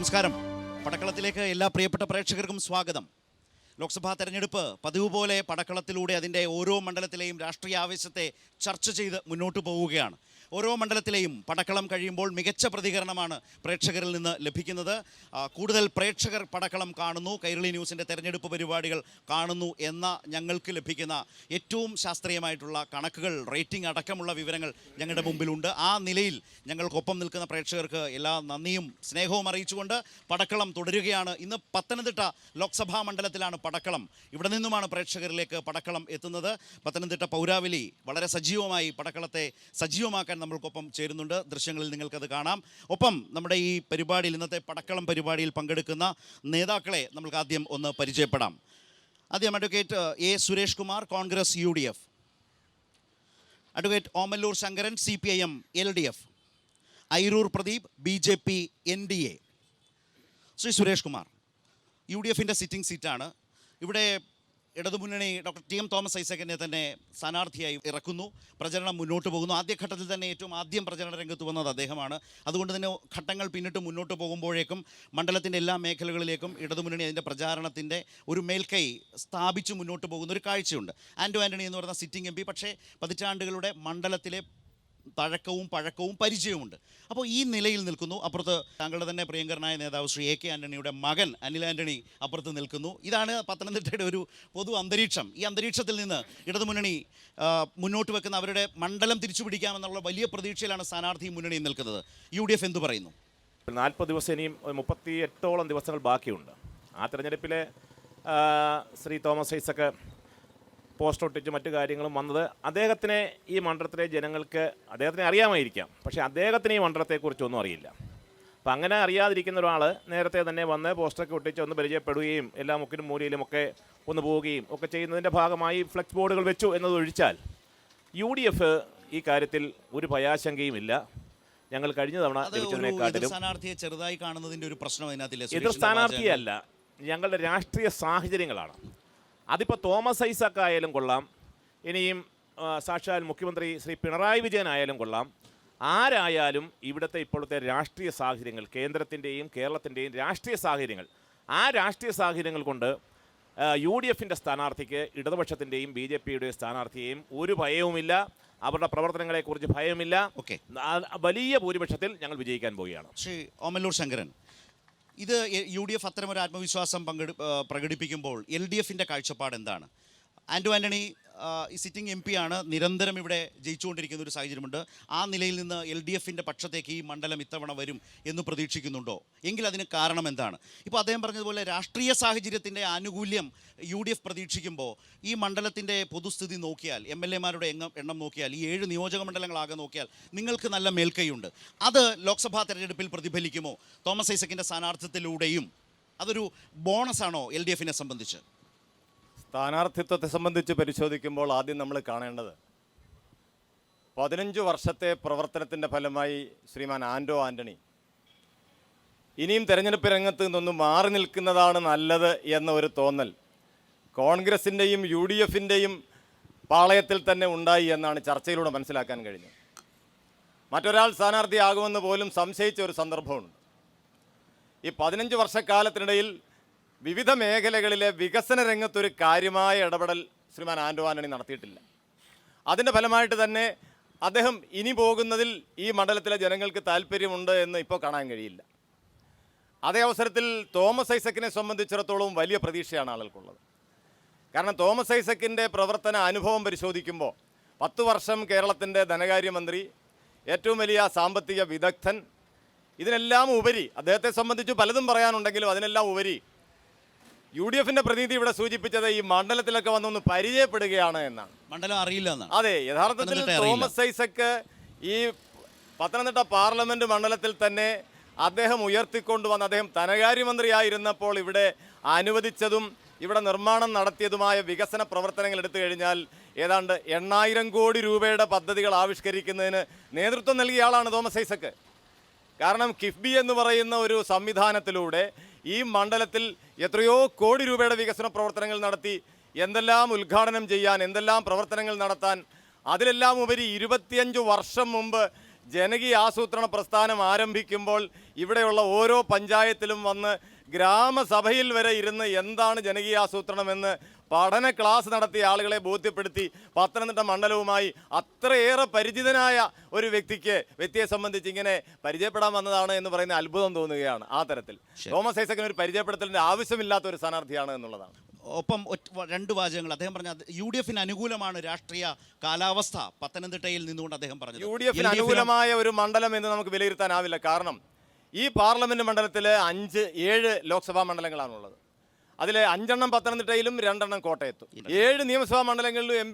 നമസ്കാരം. പടക്കളത്തിലേക്ക് എല്ലാ പ്രിയപ്പെട്ട പ്രേക്ഷകർക്കും സ്വാഗതം. ലോക്സഭാ തെരഞ്ഞെടുപ്പ് പതിവ് പോലെ പടക്കളത്തിലൂടെ അതിൻ്റെ ഓരോ മണ്ഡലത്തിലെയും രാഷ്ട്രീയ ആവേശത്തെ ചർച്ച ചെയ്ത് മുന്നോട്ട് പോവുകയാണ്. ഓരോ മണ്ഡലത്തിലെയും പടക്കളം കഴിയുമ്പോൾ മികച്ച പ്രതികരണമാണ് പ്രേക്ഷകരിൽ നിന്ന് ലഭിക്കുന്നത്. കൂടുതൽ പ്രേക്ഷകർ പടക്കളം കാണുന്നു, കൈരളി ന്യൂസിൻ്റെ തെരഞ്ഞെടുപ്പ് പരിപാടികൾ കാണുന്നു എന്ന ഞങ്ങൾക്ക് ലഭിക്കുന്ന ഏറ്റവും ശാസ്ത്രീയമായിട്ടുള്ള കണക്കുകൾ, റേറ്റിംഗ് അടക്കമുള്ള വിവരങ്ങൾ ഞങ്ങളുടെ മുമ്പിലുണ്ട്. ആ നിലയിൽ ഞങ്ങൾക്കൊപ്പം നിൽക്കുന്ന പ്രേക്ഷകർക്ക് എല്ലാ നന്ദിയും സ്നേഹവും അറിയിച്ചുകൊണ്ട് പടക്കളം തുടരുകയാണ്. ഇന്ന് പത്തനംതിട്ട ലോക്സഭാ മണ്ഡലത്തിലാണ് പടക്കളം. ഇവിടെ നിന്നുമാണ് പ്രേക്ഷകരിലേക്ക് പടക്കളം എത്തുന്നത്. പത്തനംതിട്ട പൗരാവലി വളരെ സജീവമായി പടക്കളത്തെ സജീവമാക്കാൻ നമ്മൾക്കൊപ്പം ചേരുന്നുണ്ട്. ദൃശ്യങ്ങളിൽ നിങ്ങൾക്കത് കാണാം. ഒപ്പം നമ്മുടെ ഈ പരിപാടിയിൽ, ഇന്നത്തെ പടക്കളം പരിപാടിയിൽ പങ്കെടുക്കുന്ന നേതാക്കളെ നമുക്ക് ആദ്യം ഒന്ന് പരിചയപ്പെടാം. ആദ്യം advocate A Suresh Kumar, Congress UDF. Advocate Omallur Shankaran, CPIM LDF. Airur Pradeep, BJP NDA. Shri Suresh Kumar, UDFൻ്റെ സിറ്റിംഗ് സീറ്റാണ്. ഇവിടെ ഇടതുമുന്നണി ഡോക്ടർ TM തോമസ് ഐസക്കിനെ തന്നെ സ്ഥാനാർത്ഥിയായി ഇറക്കുന്നു. പ്രചരണം മുന്നോട്ട് പോകുന്നു. ആദ്യഘട്ടത്തിൽ തന്നെ ഏറ്റവും ആദ്യം പ്രചരണ രംഗത്ത് വന്നത് അദ്ദേഹമാണ്. അതുകൊണ്ട് തന്നെ ഘട്ടങ്ങൾ പിന്നിട്ട് മുന്നോട്ട് പോകുമ്പോഴേക്കും മണ്ഡലത്തിൻ്റെ എല്ലാ മേഖലകളിലേക്കും ഇടതുമുന്നണി അതിൻ്റെ പ്രചാരണത്തിൻ്റെ ഒരു മേൽക്കൈ സ്ഥാപിച്ച് മുന്നോട്ട് പോകുന്ന ഒരു കാഴ്ചയുണ്ട്. ആൻ്റോ ആൻ്റണി എന്ന് പറയുന്ന സിറ്റിംഗ് MP, പക്ഷേ പതിറ്റാണ്ടുകളുടെ മണ്ഡലത്തിലെ തഴക്കവും പഴക്കവും പരിചയമുണ്ട്. അപ്പോൾ ഈ നിലയിൽ നിൽക്കുന്നു. അപ്പുറത്ത് താങ്കളുടെ തന്നെ പ്രിയങ്കരനായ നേതാവ് ശ്രീ AK ആൻ്റണിയുടെ മകൻ അനിൽ ആൻ്റണി അപ്പുറത്ത് നിൽക്കുന്നു. ഇതാണ് പത്തനംതിട്ടയുടെ ഒരു പൊതു അന്തരീക്ഷം. ഈ അന്തരീക്ഷത്തിൽ നിന്ന് ഇടതുമുന്നണി മുന്നോട്ട് വെക്കുന്ന അവരുടെ മണ്ഡലം തിരിച്ചു പിടിക്കാമെന്നുള്ള വലിയ പ്രതീക്ഷയിലാണ് സ്ഥാനാർത്ഥി മുന്നണി നിൽക്കുന്നത്. UDF എന്തു പറയുന്നു? 40 ദിവസം, ഇനിയും 38ഓളം ദിവസങ്ങൾ ബാക്കിയുണ്ട്. ആ തെരഞ്ഞെടുപ്പിലെ ശ്രീ തോമസ് ഐസക്ക് പോസ്റ്റർ ഒട്ടിച്ച് മറ്റു കാര്യങ്ങളും വന്നത് അദ്ദേഹത്തിനെ ഈ മണ്ഡലത്തിലെ ജനങ്ങൾക്ക് അദ്ദേഹത്തിനെ അറിയാമായിരിക്കാം, പക്ഷേ അദ്ദേഹത്തിന് ഈ മണ്ഡലത്തെക്കുറിച്ചൊന്നും അറിയില്ല. അപ്പം അങ്ങനെ അറിയാതിരിക്കുന്ന ഒരാൾ നേരത്തെ തന്നെ വന്ന് പോസ്റ്ററൊക്കെ ഒട്ടിച്ച് ഒന്ന് പരിചയപ്പെടുകയും എല്ലാ മുക്കിലും മൂലയിലുമൊക്കെ ഒന്ന് പോവുകയും ഒക്കെ ചെയ്യുന്നതിൻ്റെ ഭാഗമായി ഫ്ലെക്സ് ബോർഡുകൾ വെച്ചു എന്നതൊഴിച്ചാൽ UDF ഈ കാര്യത്തിൽ ഒരു ഭയാശങ്കയുമില്ല. ഞങ്ങൾ കഴിഞ്ഞ തവണ ലഭിച്ചതിനെക്കാട്ടിലും സ്ഥാനാർത്ഥിയെ ചെറുതായി കാണുന്നതിൻ്റെ ഒരു പ്രശ്നം അതിനകത്തില്ല. എതിർ സ്ഥാനാർത്ഥിയല്ല, ഞങ്ങളുടെ രാഷ്ട്രീയ സാഹചര്യങ്ങളാണ്. അതിപ്പോൾ തോമസ് ഐസക്ക് ആയാലും കൊള്ളാം, ഇനിയും സാക്ഷാൽ മുഖ്യമന്ത്രി ശ്രീ പിണറായി വിജയൻ ആയാലും കൊള്ളാം, ആരായാലും ഇവിടുത്തെ ഇപ്പോഴത്തെ രാഷ്ട്രീയ സാഹചര്യങ്ങൾ, കേന്ദ്രത്തിൻ്റെയും കേരളത്തിൻ്റെയും രാഷ്ട്രീയ സാഹചര്യങ്ങൾ, ആ രാഷ്ട്രീയ സാഹചര്യങ്ങൾ കൊണ്ട് UDFൻ്റെ സ്ഥാനാർത്ഥിക്ക് ഇടതുപക്ഷത്തിൻ്റെയും BJPയുടെയും സ്ഥാനാർത്ഥിയെയും ഒരു ഭയവുമില്ല. അവരുടെ പ്രവർത്തനങ്ങളെക്കുറിച്ച് ഭയമില്ല. വലിയ ഭൂരിപക്ഷത്തിൽ ഞങ്ങൾ വിജയിക്കാൻ പോവുകയാണ്. ശ്രീ ഓമല്ലൂർ ശങ്കരൻ, ഇത് UDF അത്തരമൊരു ആത്മവിശ്വാസം പ്രകടിപ്പിക്കുമ്പോൾ LDFൻ്റെ കാഴ്ചപ്പാട് എന്താണ്? ആൻ്റോ ആൻ്റണി ഈ സിറ്റിംഗ് MP ആണ്, നിരന്തരം ഇവിടെ ജയിച്ചുകൊണ്ടിരിക്കുന്ന ഒരു സാഹചര്യമുണ്ട്. ആ നിലയിൽ നിന്ന് LDFൻ്റെ പക്ഷത്തേക്ക് ഈ മണ്ഡലം ഇത്തവണ വരും എന്ന് പ്രതീക്ഷിക്കുന്നുണ്ടോ? എങ്കിൽ അതിന് കാരണം എന്താണ്? ഇപ്പോൾ അദ്ദേഹം പറഞ്ഞതുപോലെ രാഷ്ട്രീയ സാഹചര്യത്തിൻ്റെ ആനുകൂല്യം UDF പ്രതീക്ഷിക്കുമ്പോൾ ഈ മണ്ഡലത്തിൻ്റെ പൊതുസ്ഥിതി നോക്കിയാൽ, MLA-മാരുടെ എണ്ണം നോക്കിയാൽ, ഈ 7 നിയോജക മണ്ഡലങ്ങളാകെ നോക്കിയാൽ നിങ്ങൾക്ക് നല്ല മേൽക്കൈയുണ്ട്. അത് ലോക്സഭാ തെരഞ്ഞെടുപ്പിൽ പ്രതിഫലിക്കുമോ? തോമസ് ഐസക്കിൻ്റെ സ്ഥാനാർത്ഥിത്വത്തിലൂടെയും അതൊരു ബോണസാണോ LDFനെ സംബന്ധിച്ച്? സ്ഥാനാർത്ഥിത്വത്തെ സംബന്ധിച്ച് പരിശോധിക്കുമ്പോൾ ആദ്യം നമ്മൾ കാണേണ്ടത് 15 വർഷത്തെ പ്രവർത്തനത്തിൻ്റെ ഫലമായി ശ്രീമാൻ ആൻ്റോ ആൻ്റണി ഇനിയും തെരഞ്ഞെടുപ്പ് രംഗത്ത് നിന്നൊന്നും മാറി നിൽക്കുന്നതാണ് നല്ലത് എന്ന ഒരു തോന്നൽ കോൺഗ്രസിൻ്റെയും UDFൻ്റെയും പാളയത്തിൽ തന്നെ ഉണ്ടായി എന്നാണ് ചർച്ചയിലൂടെ മനസ്സിലാക്കാൻ കഴിഞ്ഞത്. മറ്റൊരാൾ സ്ഥാനാർത്ഥിയാകുമെന്ന് പോലും സംശയിച്ച ഒരു സന്ദർഭമുണ്ട്. ഈ 15 വർഷക്കാലത്തിനിടയിൽ വിവിധ മേഖലകളിലെ വികസന രംഗത്തൊരു കാര്യമായ ഇടപെടൽ ശ്രീമാൻ ആൻ്റോ ആൻ്റണി നടത്തിയിട്ടില്ല. അതിൻ്റെ ഫലമായിട്ട് തന്നെ അദ്ദേഹം ഇനി പോകുന്നതിൽ ഈ മണ്ഡലത്തിലെ ജനങ്ങൾക്ക് താല്പര്യമുണ്ട് എന്ന് ഇപ്പോൾ കാണാൻ കഴിയില്ല. അതേ അവസരത്തിൽ തോമസ് ഐസക്കിനെ സംബന്ധിച്ചിടത്തോളം വലിയ പ്രതീക്ഷയാണ് ആളുകൾക്കുള്ളത്. കാരണം തോമസ് ഐസക്കിൻ്റെ പ്രവർത്തന അനുഭവം പരിശോധിക്കുമ്പോൾ 10 വർഷം കേരളത്തിൻ്റെ ധനകാര്യമന്ത്രി, ഏറ്റവും വലിയ സാമ്പത്തിക വിദഗ്ധൻ, ഇതിനെല്ലാം ഉപരി അദ്ദേഹത്തെ സംബന്ധിച്ച് പലതും പറയാനുണ്ടെങ്കിലും അതിനെല്ലാം ഉപരി UDFൻ്റെ പ്രതിനിധി ഇവിടെ സൂചിപ്പിച്ചത് ഈ മണ്ഡലത്തിലൊക്കെ വന്നൊന്ന് പരിചയപ്പെടുകയാണ് എന്നാണ്. മണ്ഡലം അറിയില്ല എന്നാണ്. അതെ, യഥാർത്ഥത്തിൽ തോമസ് ഐസക്ക് ഈ പത്തനംതിട്ട പാർലമെൻറ്റ് മണ്ഡലത്തിൽ തന്നെ അദ്ദേഹം ഉയർത്തിക്കൊണ്ടുവന്ന് അദ്ദേഹം ധനകാര്യമന്ത്രിയായിരുന്നപ്പോൾ ഇവിടെ അനുവദിച്ചതും ഇവിടെ നിർമ്മാണം നടത്തിയതുമായ വികസന പ്രവർത്തനങ്ങൾ എടുത്തു കഴിഞ്ഞാൽ ഏതാണ്ട് 8000 കോടി രൂപയുടെ പദ്ധതികൾ ആവിഷ്കരിക്കുന്നതിന് നേതൃത്വം നൽകിയ ആളാണ് തോമസ് ഐസക്ക്. കാരണം കിഫ്ബി എന്ന് പറയുന്ന ഒരു സംവിധാനത്തിലൂടെ ഈ മണ്ഡലത്തിൽ എത്രയോ കോടി രൂപയുടെ വികസന പ്രവർത്തനങ്ങൾ നടത്തി, എന്തെല്ലാം ഉദ്ഘാടനം ചെയ്യാൻ, എന്തെല്ലാം പ്രവർത്തനങ്ങൾ നടത്താൻ, അതിലെല്ലാം ഉപരി 25 വർഷം മുമ്പ് ജനകീയ ആസൂത്രണ പ്രസ്ഥാനം ആരംഭിക്കുമ്പോൾ ഇവിടെയുള്ള ഓരോ പഞ്ചായത്തിലും വന്ന് ഗ്രാമസഭയിൽ വരെ ഇരുന്ന് എന്താണ് ജനകീയ ആസൂത്രണമെന്ന് പഠന ക്ലാസ് നടത്തിയ ആളുകളെ ബോധ്യപ്പെടുത്തി പത്തനംതിട്ട മണ്ഡലവുമായി അത്രയേറെ പരിചിതനായ ഒരു വ്യക്തിയെ സംബന്ധിച്ച് ഇങ്ങനെ പരിചയപ്പെടാൻ വന്നതാണ് എന്ന് പറയുന്ന അത്ഭുതം തോന്നുകയാണ്. ആ തരത്തിൽ തോമസ് ഐസക്കിന് ഒരു പരിചയപ്പെടുത്തലിൻ്റെ ആവശ്യമില്ലാത്ത ഒരു സ്ഥാനാർത്ഥിയാണ് എന്നുള്ളതാണ്. ഒപ്പം രണ്ട് വാചകങ്ങൾ അദ്ദേഹം പറഞ്ഞ UDF അനുകൂലമാണ് രാഷ്ട്രീയ കാലാവസ്ഥ പത്തനംതിട്ടയിൽ നിന്നുകൊണ്ട് അദ്ദേഹം പറഞ്ഞു. UDF അനുകൂലമായ ഒരു മണ്ഡലം എന്ന് നമുക്ക് വിലയിരുത്താനാവില്ല. കാരണം ഈ പാർലമെന്റ് മണ്ഡലത്തിൽ 7 ലോക്സഭാ മണ്ഡലങ്ങളാണുള്ളത്. അതിൽ 5 പത്തനംതിട്ടയിലും 2 കോട്ടയത്തും. 7 നിയമസഭാ മണ്ഡലങ്ങളിലും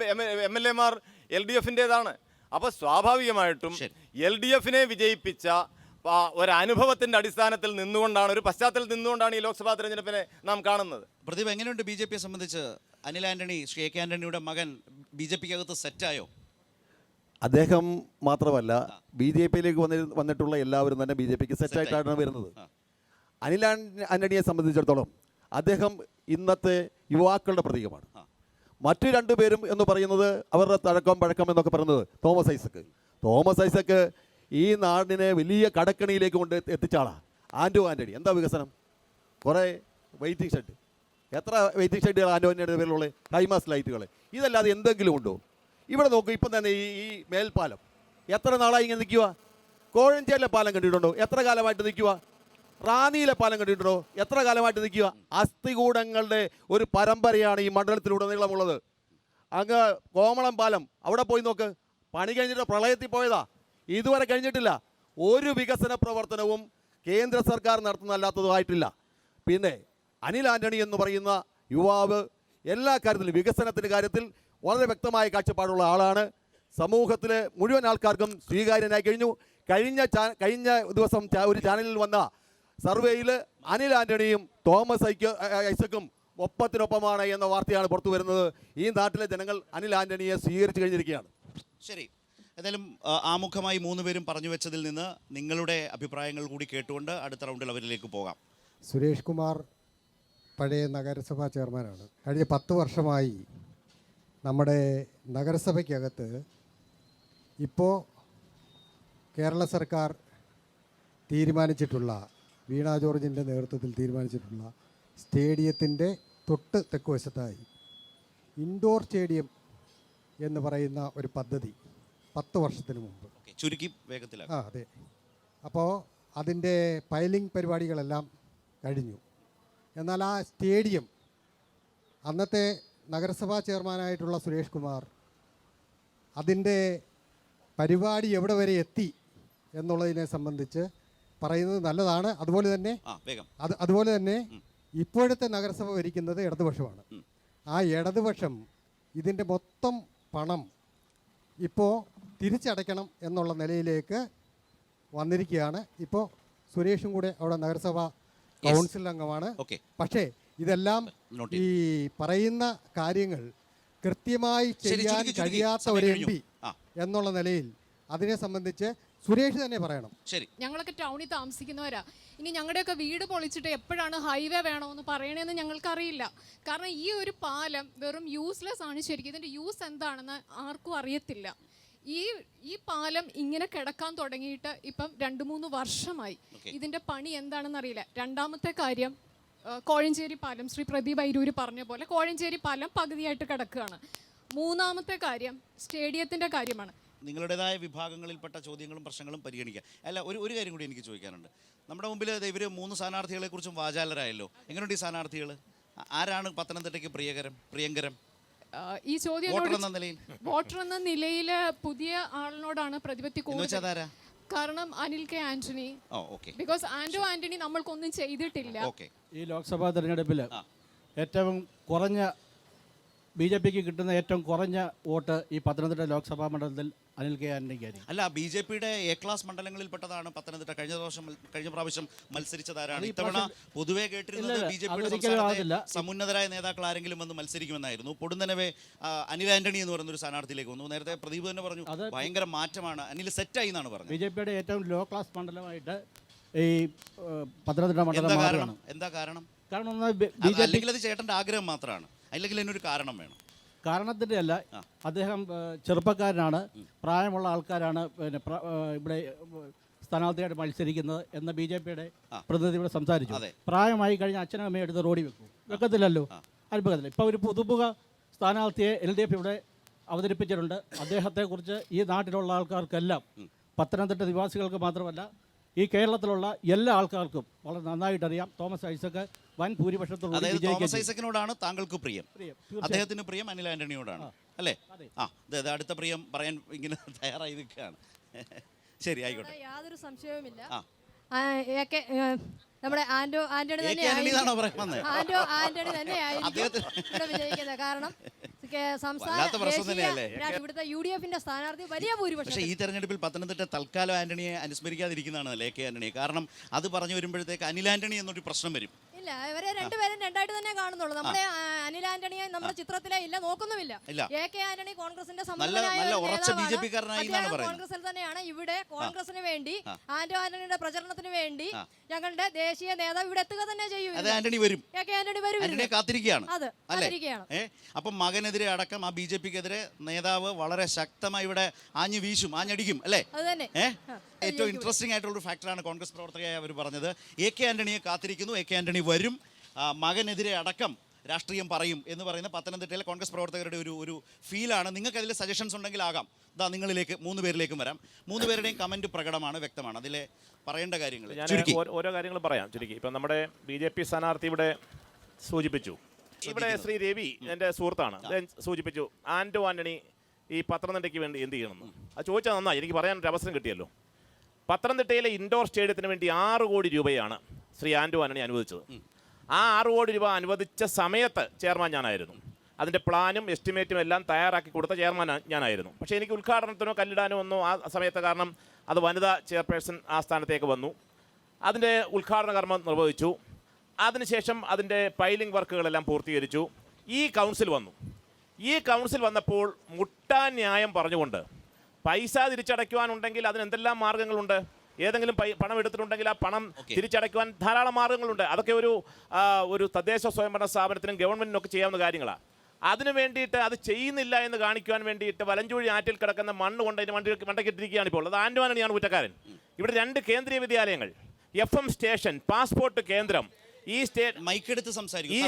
MLA മാർ LDF-ൻ്റെതാണ്. അപ്പോൾ സ്വാഭാവികമായിട്ടും LDF-നെ വിജയിപ്പിച്ച ഒരനുഭവത്തിൻ്റെ അടിസ്ഥാനത്തിൽ നിന്നുകൊണ്ടാണ്, ഒരു പശ്ചാത്തലത്തിൽ നിന്നുകൊണ്ടാണ് ഈ ലോക്സഭാ തെരഞ്ഞെടുപ്പിനെ നാം കാണുന്നത്. പ്രതിഭ എങ്ങനെയുണ്ട് BJP-യെ സംബന്ധിച്ച്? അനിൽ ആന്റണി, ശ്രീ AK ആന്റണിയുടെ മകൻ BJP-ക്കകത്ത് സെറ്റായോ? അദ്ദേഹം മാത്രമല്ല, BJP-യിലേക്ക് വന്നിട്ടുള്ള എല്ലാവരും തന്നെ BJP-ക്ക് സെറ്റായിട്ടാണ് വരുന്നത്. അനിൽ ആന്റണിയെ സംബന്ധിച്ചിടത്തോളം അദ്ദേഹം ഇന്നത്തെ യുവാക്കളുടെ പ്രതീകമാണ്. മറ്റു 2 പേരും എന്ന് പറയുന്നത് അവരുടെ തഴക്കം പഴക്കം എന്നൊക്കെ പറയുന്നത് തോമസ് ഐസക്ക് ഈ നാടിനെ വലിയ കടക്കണിയിലേക്ക് കൊണ്ട് എത്തിച്ചാളാണ്. ആന്റണി എന്താ വികസനം? കുറേ വെയിറ്റിംഗ് ഷെഡ്, എത്ര വെയിറ്റിംഗ് ഷെഡുകൾ ആന്റണിയുടെ പേരിലുള്ള ഹൈമാസ് ലൈറ്റുകൾ, ഇതല്ലാതെ എന്തെങ്കിലും ഉണ്ടോ? ഇവിടെ നോക്കൂ, ഇപ്പം തന്നെ ഈ മേൽപ്പാലം എത്ര നാളായി ഇങ്ങനെ നിൽക്കുക? കോഴഞ്ചേരിയിലെ പാലം കണ്ടിട്ടുണ്ടോ? എത്ര കാലമായിട്ട് നിൽക്കുക? റാന്നിയിലെ പാലം കണ്ടിട്ടുണ്ടോ? എത്ര കാലമായിട്ട് നിൽക്കുക? അസ്ഥികൂടങ്ങളുടെ ഒരു പരമ്പരയാണ് ഈ മണ്ഡലത്തിലുടനീളമുള്ളത്. അങ്ങ് കോമളം പാലം അവിടെ പോയി നോക്ക്, പണി കഴിഞ്ഞിട്ട് പ്രളയത്തിൽ പോയതാ, ഇതുവരെ കഴിഞ്ഞിട്ടില്ല. ഒരു വികസന പ്രവർത്തനവും കേന്ദ്ര സർക്കാർ നടത്തുന്നതല്ലാത്തതുമായിട്ടില്ല. പിന്നെ അനിൽ ആന്റണി എന്ന് പറയുന്ന യുവാവ് എല്ലാ കാര്യത്തിലും, വികസനത്തിൻ്റെ കാര്യത്തിൽ വളരെ വ്യക്തമായ കാഴ്ചപ്പാടുള്ള ആളാണ്. സമൂഹത്തിലെ മുഴുവൻ ആൾക്കാർക്കും സ്വീകാര്യനായി കഴിഞ്ഞു. കഴിഞ്ഞ ദിവസം ഒരു ചാനലിൽ വന്ന സർവേയിൽ അനിൽ ആന്റണിയും തോമസ് ഐസക്കും ഒപ്പത്തിനൊപ്പമാണ് എന്ന വാർത്തയാണ് പുറത്തു വരുന്നത്. ഈ നാട്ടിലെ ജനങ്ങൾ അനിൽ ആന്റണിയെ സ്വീകരിച്ചു കഴിഞ്ഞിരിക്കുകയാണ്. ശരി, എന്തായാലും ആമുഖമായി 3 പേരും പറഞ്ഞു വെച്ചതിൽ നിന്ന് നിങ്ങളുടെ അഭിപ്രായങ്ങൾ കൂടി കേട്ടുകൊണ്ട് അടുത്ത റൗണ്ടിൽ അവരിലേക്ക് പോകാം. സുരേഷ് കുമാർ പഴയ നഗരസഭാ ചെയർമാനാണ്. കഴിഞ്ഞ 10 വർഷമായി നമ്മുടെ നഗരസഭയ്ക്കകത്ത് ഇപ്പോൾ കേരള സർക്കാർ തീരുമാനിച്ചിട്ടുള്ള, വീണ ജോർജിൻ്റെ നേതൃത്വത്തിൽ തീരുമാനിച്ചിട്ടുള്ള സ്റ്റേഡിയത്തിൻ്റെ തൊട്ട് തെക്ക് വശത്തായി ഇൻഡോർ സ്റ്റേഡിയം എന്ന് പറയുന്ന ഒരു പദ്ധതി 10 വർഷത്തിന് മുമ്പ്, ചുരുക്കി വേഗത്തിലാണ്. അതെ. അപ്പോൾ അതിൻ്റെ പൈലിംഗ് പരിപാടികളെല്ലാം കഴിഞ്ഞു. എന്നാൽ ആ സ്റ്റേഡിയം അന്നത്തെ നഗരസഭാ ചെയർമാനായിട്ടുള്ള സുരേഷ് കുമാർ അതിൻ്റെ പരിപാടി എവിടെ വരെ എത്തി എന്നുള്ളതിനെ സംബന്ധിച്ച് പറയുന്നത് നല്ലതാണ്. അതുപോലെ തന്നെ ഇപ്പോഴത്തെ നഗരസഭ ഭരിക്കുന്നത് ഇടതുപക്ഷമാണ്. ആ ഇടതുപക്ഷം ഇതിൻ്റെ മൊത്തം പണം ഇപ്പോൾ തിരിച്ചടയ്ക്കണം എന്നുള്ള നിലയിലേക്ക് വന്നിരിക്കുകയാണ്. ഇപ്പോൾ സുരേഷും കൂടെ അവിടെ നഗരസഭ കൗൺസിൽ അംഗമാണ്. പക്ഷേ ഇതെല്ലാം ഈ പറയുന്ന കാര്യങ്ങൾ കൃത്യമായി ചെയ്യാൻ കഴിയാത്ത ഒരു MP എന്നുള്ള നിലയിൽ അതിനെ സംബന്ധിച്ച് സുരേഷ് തന്നെ പറയണം. ശരി, ഞങ്ങളൊക്കെ ടൗണിൽ താമസിക്കുന്നവരാ. ഇനി ഞങ്ങളുടെയൊക്കെ വീട് പൊളിച്ചിട്ട് എപ്പോഴാണ് ഹൈവേ വേണമെന്ന് പറയണതെന്ന് ഞങ്ങൾക്കറിയില്ല. കാരണം ഈ ഒരു പാലം വെറും യൂസ്ലെസ് ആണ്. ശരിക്കും ഇതിൻ്റെ യൂസ് എന്താണെന്ന് ആർക്കും അറിയത്തില്ല. ഈ പാലം ഇങ്ങനെ കിടക്കാൻ തുടങ്ങിയിട്ട് ഇപ്പം 2-3 വർഷമായി. ഇതിൻ്റെ പണി എന്താണെന്ന് അറിയില്ല. രണ്ടാമത്തെ കാര്യം, കോഴഞ്ചേരി പാലം, ശ്രീ പ്രദീപ് ഐരൂര് പറഞ്ഞ പോലെ കോഴഞ്ചേരി പാലം പകുതിയായിട്ട് കിടക്കുകയാണ്. മൂന്നാമത്തെ കാര്യം സ്റ്റേഡിയത്തിൻ്റെ കാര്യമാണ്. നിങ്ങളുടേതായ വിഭാഗങ്ങളിൽപ്പെട്ട ചോദ്യങ്ങളും പ്രശ്നങ്ങളും പരിഗണിക്കുക. അല്ല, ഒരു കാര്യം കൂടി എനിക്ക് ചോദിക്കാനുണ്ട്. നമ്മുടെ മുമ്പിൽ ഇവർ 3 സ്ഥാനാർത്ഥികളെ കുറിച്ചും വാചാലരായല്ലോ. എങ്ങനെയുണ്ട് ഈ സ്ഥാനാർത്ഥികൾ? ആരാണ് പത്തനംതിട്ടയ്ക്ക് പ്രിയങ്കരം? ഈ ചോദ്യം വോട്ടർ എന്ന നിലയിൽ പുതിയ ആളിനോടാണ് പ്രതിപത്തി കൂടുതൽ. കാരണം അനിൽ കെ ആന്റണി, ബിക്കോസ് ആന്റണി നമ്മൾക്കൊന്നും ചെയ്തിട്ടില്ല. ഈ ലോക്സഭാ തെരഞ്ഞെടുപ്പിൽ ഏറ്റവും കുറഞ്ഞ BJP-ക്ക് കിട്ടുന്ന ഏറ്റവും കുറഞ്ഞ വോട്ട് ഈ പത്തനംതിട്ട ലോക്സഭാ മണ്ഡലത്തിൽ അനിൽ കെ ആന്റണിക്കായിരിക്കും. അല്ല, BJP-യുടെ A-ക്ലാസ് മണ്ഡലങ്ങളിൽപ്പെട്ടതാണ് പത്തനംതിട്ട. കഴിഞ്ഞ പ്രാവശ്യം മത്സരിച്ചതാരാണ്? ഇത്തവണ പൊതുവെ കേട്ടിരുന്നത് BJP-യുടെ സമുന്നതരായ നേതാക്കൾ ആരെങ്കിലും വന്ന് മത്സരിക്കുമെന്നായിരുന്നു. പൊടുന്നനവേ അനിൽ ആന്റണി എന്ന് പറയുന്നൊരു സ്ഥാനാർത്ഥിയിലേക്ക് വന്നു. നേരത്തെ പ്രദീപ് തന്നെ പറഞ്ഞു ഭയങ്കര മാറ്റമാണ്, അനിൽ സെറ്റായി എന്നാണ് പറഞ്ഞത്. BJP-യുടെ ഏറ്റവും ലോ ക്ലാസ് മണ്ഡലമായിട്ട് ഈ പത്തനംതിട്ട മണ്ഡലം. എന്താ കാരണം? കാരണം അല്ലെങ്കിൽ അത് ചേട്ടൻ്റെ ആഗ്രഹം മാത്രമാണ്, അല്ലെങ്കിൽ അതിനൊരു കാരണം വേണം. കാരണത്തിൻ്റെ അല്ല, അദ്ദേഹം ചെറുപ്പക്കാരനാണ്, പ്രായമുള്ള ആൾക്കാരാണ്, പിന്നെ ഇവിടെ സ്ഥാനാർത്ഥിയായിട്ട് മത്സരിക്കുന്നത് എന്ന് BJPയുടെ പ്രതിനിധി ഇവിടെ സംസാരിച്ചു. പ്രായമായി കഴിഞ്ഞ അച്ഛനും അമ്മയും എടുത്ത് റോഡിൽ വെക്കത്തില്ലല്ലോ, അനുഭവത്തില്ല. ഇപ്പോൾ ഒരു പുതുമുഖ സ്ഥാനാർത്ഥിയെ LDF ഇവിടെ അവതരിപ്പിച്ചിട്ടുണ്ട്. അദ്ദേഹത്തെക്കുറിച്ച് ഈ നാട്ടിലുള്ള ആൾക്കാർക്കെല്ലാം, പത്തനംതിട്ട നിവാസികൾക്ക് മാത്രമല്ല ഈ കേരളത്തിലുള്ള എല്ലാ ആൾക്കാർക്കും വളരെ നന്നായിട്ടറിയാം. തോമസ് ഐസക് വൻ ഭൂരിപക്ഷത്തോടെ തോമസ് ഐസക്കിനോടാണ് താങ്കൾക്ക് പ്രിയം, അദ്ദേഹത്തിന് പ്രിയം അനിൽ ആന്റണിയോടാണ് അല്ലേ? അതെ, അടുത്ത പ്രിയം പറയാൻ ഇങ്ങനെ തയ്യാറായി നിൽക്കുകയാണ്. ശരി, ആയിക്കോട്ടെ, യാതൊരു സംശയവുമില്ല. നമ്മുടെ ആന്റോ ആന്റണി തന്നെയായിരിക്കും വിജയിക്കുന്നത്. കാരണം ഇവിടുത്തെ UDFന്റെ സ്ഥാനാർത്ഥി വലിയ ഭൂരിപക്ഷം. പക്ഷേ ഈ തെരഞ്ഞെടുപ്പിൽ പത്തനംതിട്ട തൽക്കാലം ആന്റണിയെ അനുസ്മരിക്കാതിരിക്കുന്നതാണ് AK ആന്റണി. കാരണം അത് പറഞ്ഞു വരുമ്പോഴത്തേക്ക് അനിൽ ആന്റണി എന്നൊരു പ്രശ്നം വരും. ഇല്ല, ഇവരെ രണ്ടുപേരും രണ്ടായിട്ട് തന്നെ കാണുന്നുള്ളൂ. നമ്മുടെ അനിൽ ആന്റണിയെ നമ്മുടെ ചിത്രത്തിലെ ഇല്ല, നോക്കുന്നുമില്ല. AK ആന്റണി കോൺഗ്രസിന്റെ കോൺഗ്രസിൽ തന്നെയാണ്. ഇവിടെ കോൺഗ്രസിന് വേണ്ടി, ആന്റോ ആന്റണിയുടെ പ്രചരണത്തിന് വേണ്ടി ഞങ്ങളുടെ ദേശീയ നേതാവ് ഇവിടെ എത്തുക തന്നെ ചെയ്യും. ആന്റണി വരും, AK ആന്റണി വരും, കാത്തിരിക്കുകയാണ്. അപ്പം മകനെതിരെ അടക്കം ആ BJPക്കെതിരെ നേതാവ് വളരെ ശക്തമായി ഇവിടെ ആഞ്ഞു വീശും, ആഞ്ഞടിക്കും അല്ലേ? ഏറ്റവും ഇൻട്രസ്റ്റിംഗ് ആയിട്ടുള്ള ഒരു ഫാക്ടറാണ് കോൺഗ്രസ് പ്രവർത്തകയായി അവർ പറഞ്ഞത്. AK ആന്റണിയെ കാത്തിരിക്കുന്നു, AK ആന്റണി വരും, മകനെതിരെ അടക്കം രാഷ്ട്രീയം പറയും എന്ന് പറയുന്ന പത്തനംതിട്ടയിലെ കോൺഗ്രസ് പ്രവർത്തകരുടെ ഒരു ഫീലാണ്. നിങ്ങൾക്ക് അതിൽ സജഷൻസ് ഉണ്ടെങ്കിൽ ആകാം. നിങ്ങളിലേക്ക് 3 പേരിലേക്കും വരാം. 3 പേരുടെയും കമന്റ് പ്രകടമാണ്, വ്യക്തമാണ്. അതിലെ പറയേണ്ട കാര്യങ്ങൾ ഞാൻ ഓരോ കാര്യങ്ങൾ പറയാം ചുരുക്കി. ഇപ്പം നമ്മുടെ BJP സ്ഥാനാർത്ഥി ഇവിടെ സൂചിപ്പിച്ചു. ഇവിടെ ശ്രീ രവി എൻ്റെ സുഹൃത്താണ്, സൂചിപ്പിച്ചു ആന്റോ ആന്റണി ഈ പത്തനംതിട്ടയ്ക്ക് വേണ്ടി എന്ത് ചെയ്യണമെന്ന്. അത് ചോദിച്ചാൽ നന്നായി, എനിക്ക് പറയാനൊരു അവസരം കിട്ടിയല്ലോ. പത്തനംതിട്ടയിലെ ഇൻഡോർ സ്റ്റേഡിയത്തിന് വേണ്ടി 6 കോടി രൂപയാണ് ശ്രീ ആന്റോ ആന്റണി അനുവദിച്ചത്. ആ 6 കോടി രൂപ അനുവദിച്ച സമയത്ത് ചെയർമാൻ ഞാനായിരുന്നു. അതിൻ്റെ പ്ലാനും എസ്റ്റിമേറ്റും എല്ലാം തയ്യാറാക്കി കൊടുത്ത ചെയർമാൻ ഞാനായിരുന്നു. പക്ഷേ എനിക്ക് ഉദ്ഘാടനത്തിനോ കല്ലിടാനോ ഒന്നോ ആ സമയത്ത്, കാരണം അത് വനിതാ ചെയർപേഴ്സൺ ആ സ്ഥാനത്തേക്ക് വന്നു. അതിൻ്റെ ഉദ്ഘാടന കർമ്മം നിർവഹിച്ചു. അതിനുശേഷം അതിൻ്റെ പൈലിംഗ് വർക്കുകളെല്ലാം പൂർത്തീകരിച്ചു. ഈ കൗൺസിൽ വന്നു. ഈ കൗൺസിൽ വന്നപ്പോൾ മുട്ടാൻ ന്യായം പറഞ്ഞുകൊണ്ട് പൈസ തിരിച്ചടയ്ക്കുവാനുണ്ടെങ്കിൽ അതിന് എന്തെല്ലാം മാർഗങ്ങളുണ്ട്. ഏതെങ്കിലും പണം എടുത്തിട്ടുണ്ടെങ്കിൽ ആ പണം തിരിച്ചടയ്ക്കുവാൻ ധാരാളം മാർഗങ്ങളുണ്ട്. അതൊക്കെ ഒരു തദ്ദേശ സ്വയംഭരണ സ്ഥാപനത്തിനും ഗവൺമെൻറ്റിനും ഒക്കെ ചെയ്യാവുന്ന കാര്യങ്ങളാണ്. അതിനു വേണ്ടിയിട്ട് അത് ചെയ്യുന്നില്ല എന്ന് കാണിക്കുവാൻ വേണ്ടിയിട്ട് വലഞ്ചൂഴി ആറ്റിൽ കിടക്കുന്ന മണ്ണ് കൊണ്ട് അതിന് മണ്ടക്കിട്ടിരിക്കുകയാണ് ഇപ്പോൾ. അത് ആന്റോ ആന്റണിയാണ് കുറ്റക്കാരൻ. ഇവിടെ 2 കേന്ദ്രീയ വിദ്യാലയങ്ങൾ, FM സ്റ്റേഷൻ, പാസ്പോർട്ട് കേന്ദ്രം, ഈ സ്റ്റേറ്റ് മൈക്കെടുത്ത് സംസാരിക്കും.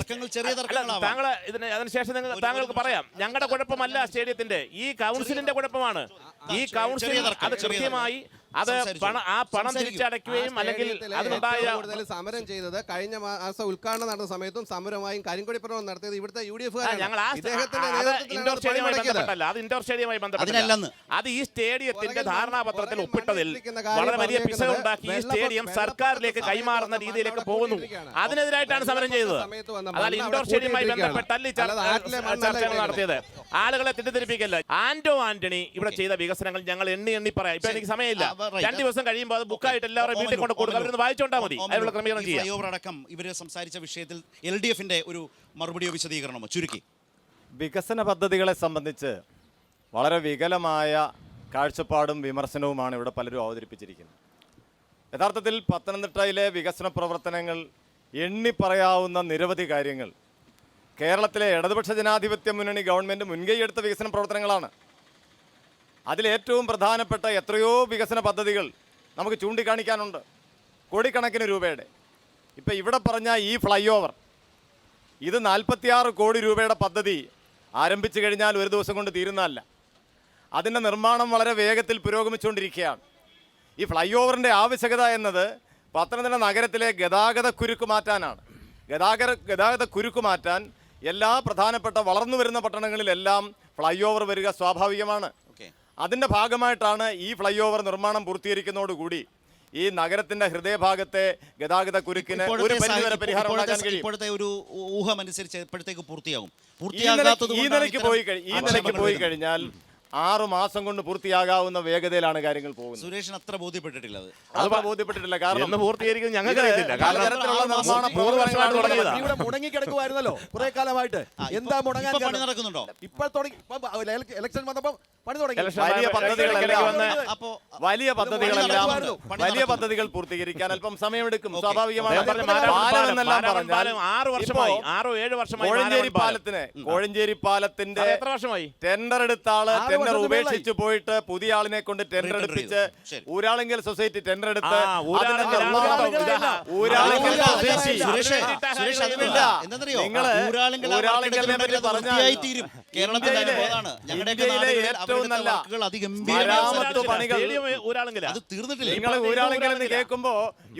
അതിനുശേഷം താങ്കൾക്ക് പറയാം, ഞങ്ങളുടെ കുഴപ്പമല്ല സ്റ്റേഡിയത്തിന്റെ, ഈ കൗൺസിലിന്റെ കുഴപ്പമാണ്. ഈ കൗൺസിൽ അത് കൃത്യമായി അത് ആ പണം തിരിച്ചടയ്ക്കുകയും അല്ലെങ്കിൽ അതിനുണ്ടായ സമരം ചെയ്തത് കഴിഞ്ഞ മാസം ഉദ്ഘാടനം നടന്ന സമയത്തും സമരമായും കരിങ്കൊടി പ്രകടനം നടത്തിയത് ഇവിടുത്തെ UDF ഇൻഡോർ സ്റ്റേഡിയവുമായി ബന്ധപ്പെട്ടല്ല, അത് ഇൻഡോർ സ്റ്റേഡിയവുമായി ബന്ധപ്പെട്ടല്ല. അത് ഈ സ്റ്റേഡിയത്തിന്റെ ധാരണാപത്രത്തിൽ ഒപ്പിട്ടതിൽ വളരെ വലിയ പിശക് ഉണ്ടാക്കി ഈ സ്റ്റേഡിയം സർക്കാരിലേക്ക് കൈമാറുന്ന രീതിയിലേക്ക് പോകുന്നു. അതിനെതിരായിട്ടാണ് സമരം ചെയ്തത്. അതായത് ഇൻഡോർ സ്റ്റേഡിയവുമായി ബന്ധപ്പെട്ടല്ല ചർച്ചകൾ നടത്തിയത്. ആളുകളെ തെറ്റിദ്ധരിപ്പിക്കല്ല. ആന്റോ ആന്റണി ഇവിടെ ചെയ്ത വികസനങ്ങൾ ഞങ്ങൾ എണ്ണി പറയാം. ഇപ്പൊ എനിക്ക് സമയമില്ല. 2 ദിവസം കഴിയുമ്പോൾ അത് ബുക്കായിട്ട് എല്ലാവരും വീട്ടിൽ കൊണ്ട് കൊടുക്കും. അവരൊന്ന് വായിച്ചോണ്ടാ മതി. അതിനുള്ള ക്രമീകരണം ചെയ്യാം. അടക്കം ഇവര് സംസാരിച്ച വിഷയത്തിൽ LDFന്റെ ഒരു മറുപടിയോ വിശദീകരണമോ ചുരുക്കി. വികസന പദ്ധതികളെ സംബന്ധിച്ച് വളരെ വികലമായ കാഴ്ചപ്പാടും വിമർശനവുമാണ് ഇവിടെ പലരും അവതരിപ്പിച്ചിരിക്കുന്നത്. യഥാർത്ഥത്തിൽ പത്തനംതിട്ടയിലെ വികസന പ്രവർത്തനങ്ങൾ എണ്ണിപ്പറയാവുന്ന നിരവധി കാര്യങ്ങൾ കേരളത്തിലെ ഇടതുപക്ഷ ജനാധിപത്യ മുന്നണി ഗവൺമെൻറ് മുൻകൈയെടുത്ത വികസന പ്രവർത്തനങ്ങളാണ്. അതിലേറ്റവും പ്രധാനപ്പെട്ട എത്രയോ വികസന പദ്ധതികൾ നമുക്ക് ചൂണ്ടിക്കാണിക്കാനുണ്ട്, കോടിക്കണക്കിന് രൂപയുടെ. ഇപ്പം ഇവിടെ പറഞ്ഞ ഈ ഫ്ലൈ ഓവർ, ഇത് 46 കോടി രൂപയുടെ പദ്ധതി ആരംഭിച്ചു കഴിഞ്ഞാൽ ഒരു ദിവസം കൊണ്ട് തീരുന്നതല്ല. അതിൻ്റെ നിർമ്മാണം വളരെ വേഗത്തിൽ പുരോഗമിച്ചുകൊണ്ടിരിക്കുകയാണ്. ഈ ഫ്ലൈ ഓവറിൻ്റെ ആവശ്യകത എന്നത് പത്തനംതിട്ട നഗരത്തിലെ ഗതാഗത കുരുക്ക് മാറ്റാനാണ്. ഗതാഗത കുരുക്ക് മാറ്റാൻ എല്ലാ പ്രധാനപ്പെട്ട വളർന്നു വരുന്ന പട്ടണങ്ങളിലെല്ലാം ഫ്ലൈ ഓവർ വരിക സ്വാഭാവികമാണ്. അതിൻ്റെ ഭാഗമായിട്ടാണ് ഈ ഫ്ലൈ ഓവർ നിർമ്മാണം പൂർത്തീകരിക്കുന്നതോടുകൂടി ഈ നഗരത്തിന്റെ ഹൃദയഭാഗത്തെ ഗതാഗത കുരുക്കിന് ഒരു പരിധിവരെ പരിഹാരം ഉണ്ടാക്കാൻ കഴിയും. ഇപ്പോഴത്തെ ഒരു ഊഹം അനുസരിച്ച് എപ്പോഴത്തേക്ക് പൂർത്തിയാകും? ഈ നിലയ്ക്ക് പോയി കഴിഞ്ഞാൽ 6 മാസം കൊണ്ട് പൂർത്തിയാകാവുന്ന വേഗതയിലാണ് കാര്യങ്ങൾ പോകുന്നത്. സുരേഷിന് അത്ര ബോധ്യപ്പെട്ടിട്ടില്ല അത്. അത് ബോധ്യപ്പെട്ടിട്ടില്ല. കാരണം എന്ന് പൂർത്തീകരിക്കുന്നത് ഞങ്ങൾക്ക് ഇത് അറിയത്തില്ല. കാരണം പലതരത്തിലുള്ള നിർമ്മാണ 3 വർഷമായിട്ട് തുടങ്ങിയതാ. ഇവിടെ മുടങ്ങിക്കിടക്കുമായിരുന്നല്ലോ കുറെ കാലമായിട്ട്. എന്താ മുടങ്ങാൻ ഇപ്പൊ പണി കാരണം? നടക്കുന്നുണ്ടോ? ഇപ്പോൾ തുടങ്ങി. ഇലക്ഷൻ വന്നപ്പോൾ പണി തുടങ്ങി. ഇലക്ഷൻ വലിയ ഇടയ്ക്കിടയ്ക്ക് പദ്ധതികളെല്ലാം വന്ന് അപ്പോ വലിയ പദ്ധതികൾ പൂർത്തീകരിക്കാൻ അല്പം സമയമെടുക്കും. ഓക്കേ. സ്വാഭാവികമാണ്. അദ്ദേഹം പറഞ്ഞ മാരാമൺ പാലം എന്നെല്ലാം പാലം പറഞ്ഞാൽ 6 വർഷമായി, ഇപ്പോ 6-7 വർഷമായി കോഴഞ്ചേരി മാരാമൺ പാലം. പാലത്തിന് കോഴഞ്ചേരി പാലത്തിന്റെ അത് എത്ര വർഷമായി? ടെൻഡർ എടുത്ത ആള് 6 ടെൻഡർ വർഷത്തിന് ഉപേക്ഷിച്ച് പോയിട്ട് പുതിയ ആളിനെ കൊണ്ട് ടെൻഡർ Re-tender എടുപ്പിച്ച് ശരി. ഊരാളെങ്കിൽ സൊസൈറ്റി ടെൻഡർ എടുത്ത് ഊരാളെങ്കിൽ ഊരാളെങ്കിൽ ഊരാളെങ്കിൽ സൊസൈറ്റി സുരേഷ് അതല്ല. എന്താണെന്നറിയോ? നിങ്ങള് ഊരാളുങ്കൽ ഊരാളുങ്കലിനെ പറ്റി വൃത്തിയായി പറഞ്ഞാൽ തീരും. കേരളത്തിന്റെ ഇന്ത്യയിലെ അനുഭവമാണ്. ഞങ്ങളുടെയൊക്കെ ഇന്ത്യയിലെ നാടുകളിൽ ഏറ്റവും അവരുടെ നല്ല വർക്കുകൾ അതിഗംഭീരമായി മരാമത്ത് പണികൾ ഊരാളെങ്കിലാ. അത് തീർന്നിട്ടില്ല. നിങ്ങൾ ഊരാളെങ്കിൽ എന്ന് കേൾക്കുമ്പോ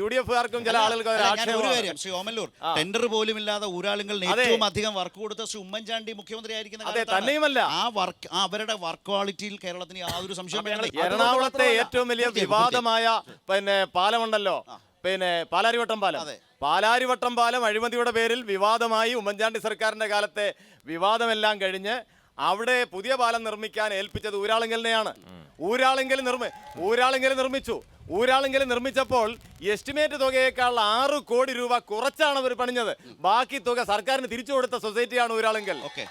UDF-കാർക്കും ചില ആളുകൾക്ക് ഒരു അല്ല, ഞാൻ ഒരു ആക്ഷേപമാണ്. കാര്യം ശ്രീ ഓമല്ലൂർ, ടെൻഡർ പോലും ഇല്ലാതെ ഊരാളുകളിൽ അതെ. ഏറ്റവും അധികം വർക്ക് കൊടുത്ത ശ്രീ ഉമ്മൻചാണ്ടി മുഖ്യമന്ത്രി ആയിരിക്കുന്ന അതെ, കാലത്താണ്. തന്നെയുമല്ല. ആ വർക്ക് അവരുടെ വർക്ക് ക്വാളിറ്റിയിൽ കേരളത്തിന് യാതൊരു സംശയവും വേണ്ട. എറണാകുളത്തെ ഏറ്റവും വലിയ വിവാദമായ പാലമുണ്ടല്ലോ, പാലാരിവട്ടം പാലം. അതെ. പാലാരിവട്ടം പാലം അഴിമതിയുടെ പേരിൽ വിവാദമായി. ഉമ്മൻചാണ്ടി സർക്കാരിന്റെ കാലത്തെ വിവാദമെല്ലാം കഴിഞ്ഞ് അവിടെ പുതിയ പാലം നിർമ്മിക്കാൻ ഏൽപ്പിച്ചത് ഊരാളുങ്കലിനെയാണ്. ഊരാളുങ്കൽ നിർമ്മിച്ചു. ഊരാളുങ്കൽ നിർമ്മിച്ചപ്പോൾ എസ്റ്റിമേറ്റ് തുകയേക്കാൾ 6 കോടി രൂപ കുറച്ചാണ് അവർ പണിഞ്ഞത്. ബാക്കി തുക സർക്കാരിന് തിരിച്ചു കൊടുത്ത സൊസൈറ്റിയാണ് ഊരാളുങ്കൽ. ഓക്കെ.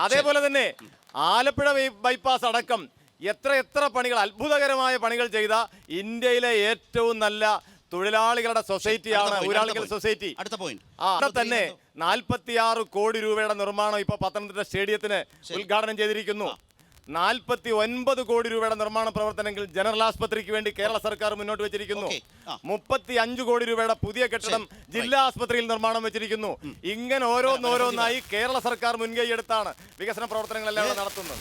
അതേപോലെ തന്നെ ആലപ്പുഴ ബൈപ്പാസ് അടക്കം എത്ര പണികൾ, അത്ഭുതകരമായ പണികൾ ചെയ്ത ഇന്ത്യയിലെ ഏറ്റവും നല്ല തൊഴിലാളികളുടെ സൊസൈറ്റിയാണ് ഊരാളുങ്കൽ സൊസൈറ്റി. അടുത്ത പോയിന്റ്. അവിടെ തന്നെ 46 കോടി രൂപയുടെ നിർമ്മാണം ഇപ്പൊ പത്തനംതിട്ട സ്റ്റേഡിയത്തിന് ഉദ്ഘാടനം ചെയ്തിരിക്കുന്നു. 49 കോടി രൂപയുടെ നിർമ്മാണ പ്രവർത്തനങ്ങൾ ജനറൽ ആസ്പത്രിക്ക് വേണ്ടി കേരള സർക്കാർ മുന്നോട്ട് വെച്ചിരിക്കുന്നു. 35 കോടി രൂപയുടെ പുതിയ കെട്ടിടം ജില്ലാ ആസ്പത്രിയിൽ നിർമ്മാണം വെച്ചിരിക്കുന്നു. ഇങ്ങനെ ഓരോന്നോരോന്നായി കേരള സർക്കാർ മുൻകൈയെടുത്താണ് വികസന പ്രവർത്തനങ്ങളെല്ലാം ഇവിടെ നടത്തുന്നത്.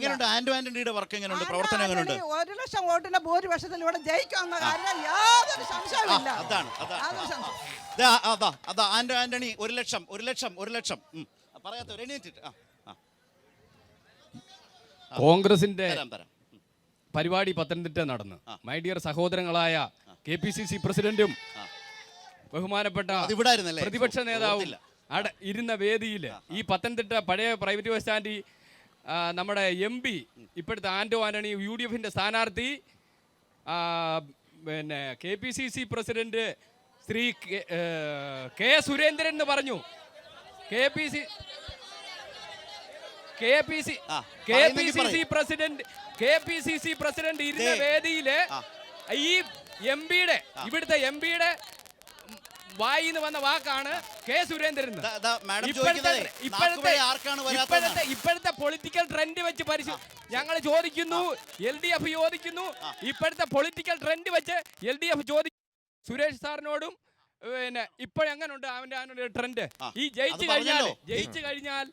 എങ്ങനെയുണ്ട് ആന്റോ ആന്റണിയുടെ വർക്ക്? എങ്ങനെയുണ്ട് പ്രവർത്തനം? എങ്ങനെയുണ്ട്? 1 ലക്ഷം വോട്ടിന്റെ ഭൂരിപക്ഷത്തിൽ ഇവിടെ ജയിക്കുമെന്ന കാര്യം യാതൊരു സംശയമില്ല. അതാണ് യാതൊരു സംശയം. അതാ ആന്റോ ആന്റണി 1 ലക്ഷം പറയാത്ത എണീറ്റിട്ട് കോൺഗ്രസിന്റെ തരാം. പരിപാടി പത്തനംതിട്ട നടന്നു. മൈ ഡിയർ സഹോദരങ്ങളായ KPCC പ്രസിഡന്റും ബഹുമാനപ്പെട്ട പ്രതിപക്ഷ നേതാവും ഇരുന്ന വേദിയിൽ ഈ പത്തനംതിട്ട പഴയ പ്രൈവറ്റ് ബസ് സ്റ്റാൻഡ് നമ്മുടെ MP ഇപ്പോഴത്തെ ആന്റോ ആന്റണി UDF-ന്റെ സ്ഥാനാർത്ഥി പിന്നെ KPCC president Shri K Surendran എന്ന് പറഞ്ഞു. KPCC പ്രസിഡന്റ് ഇരുന്ന വേദിയില് ഈ ഇവിടുത്തെ MP-യുടെ വായിന്ന് വന്ന വാക്കാണ് കെ സുരേന്ദ്രൻ. ഇപ്പോഴത്തെ പൊളിറ്റിക്കൽ ട്രെൻഡ് വെച്ച് ഞങ്ങൾ ചോദിക്കുന്നു, LDF ചോദിക്കുന്നു, ഇപ്പോഴത്തെ പൊളിറ്റിക്കൽ ട്രെൻഡ് വെച്ച് LDF ചോദിക്കുന്നു സുരേഷ് സാറിനോടും പിന്നെ ഇപ്പോഴെങ്ങനുണ്ട് അവന്റെ ട്രെൻഡ്? ഈ ജയിച്ചു കഴിഞ്ഞാൽ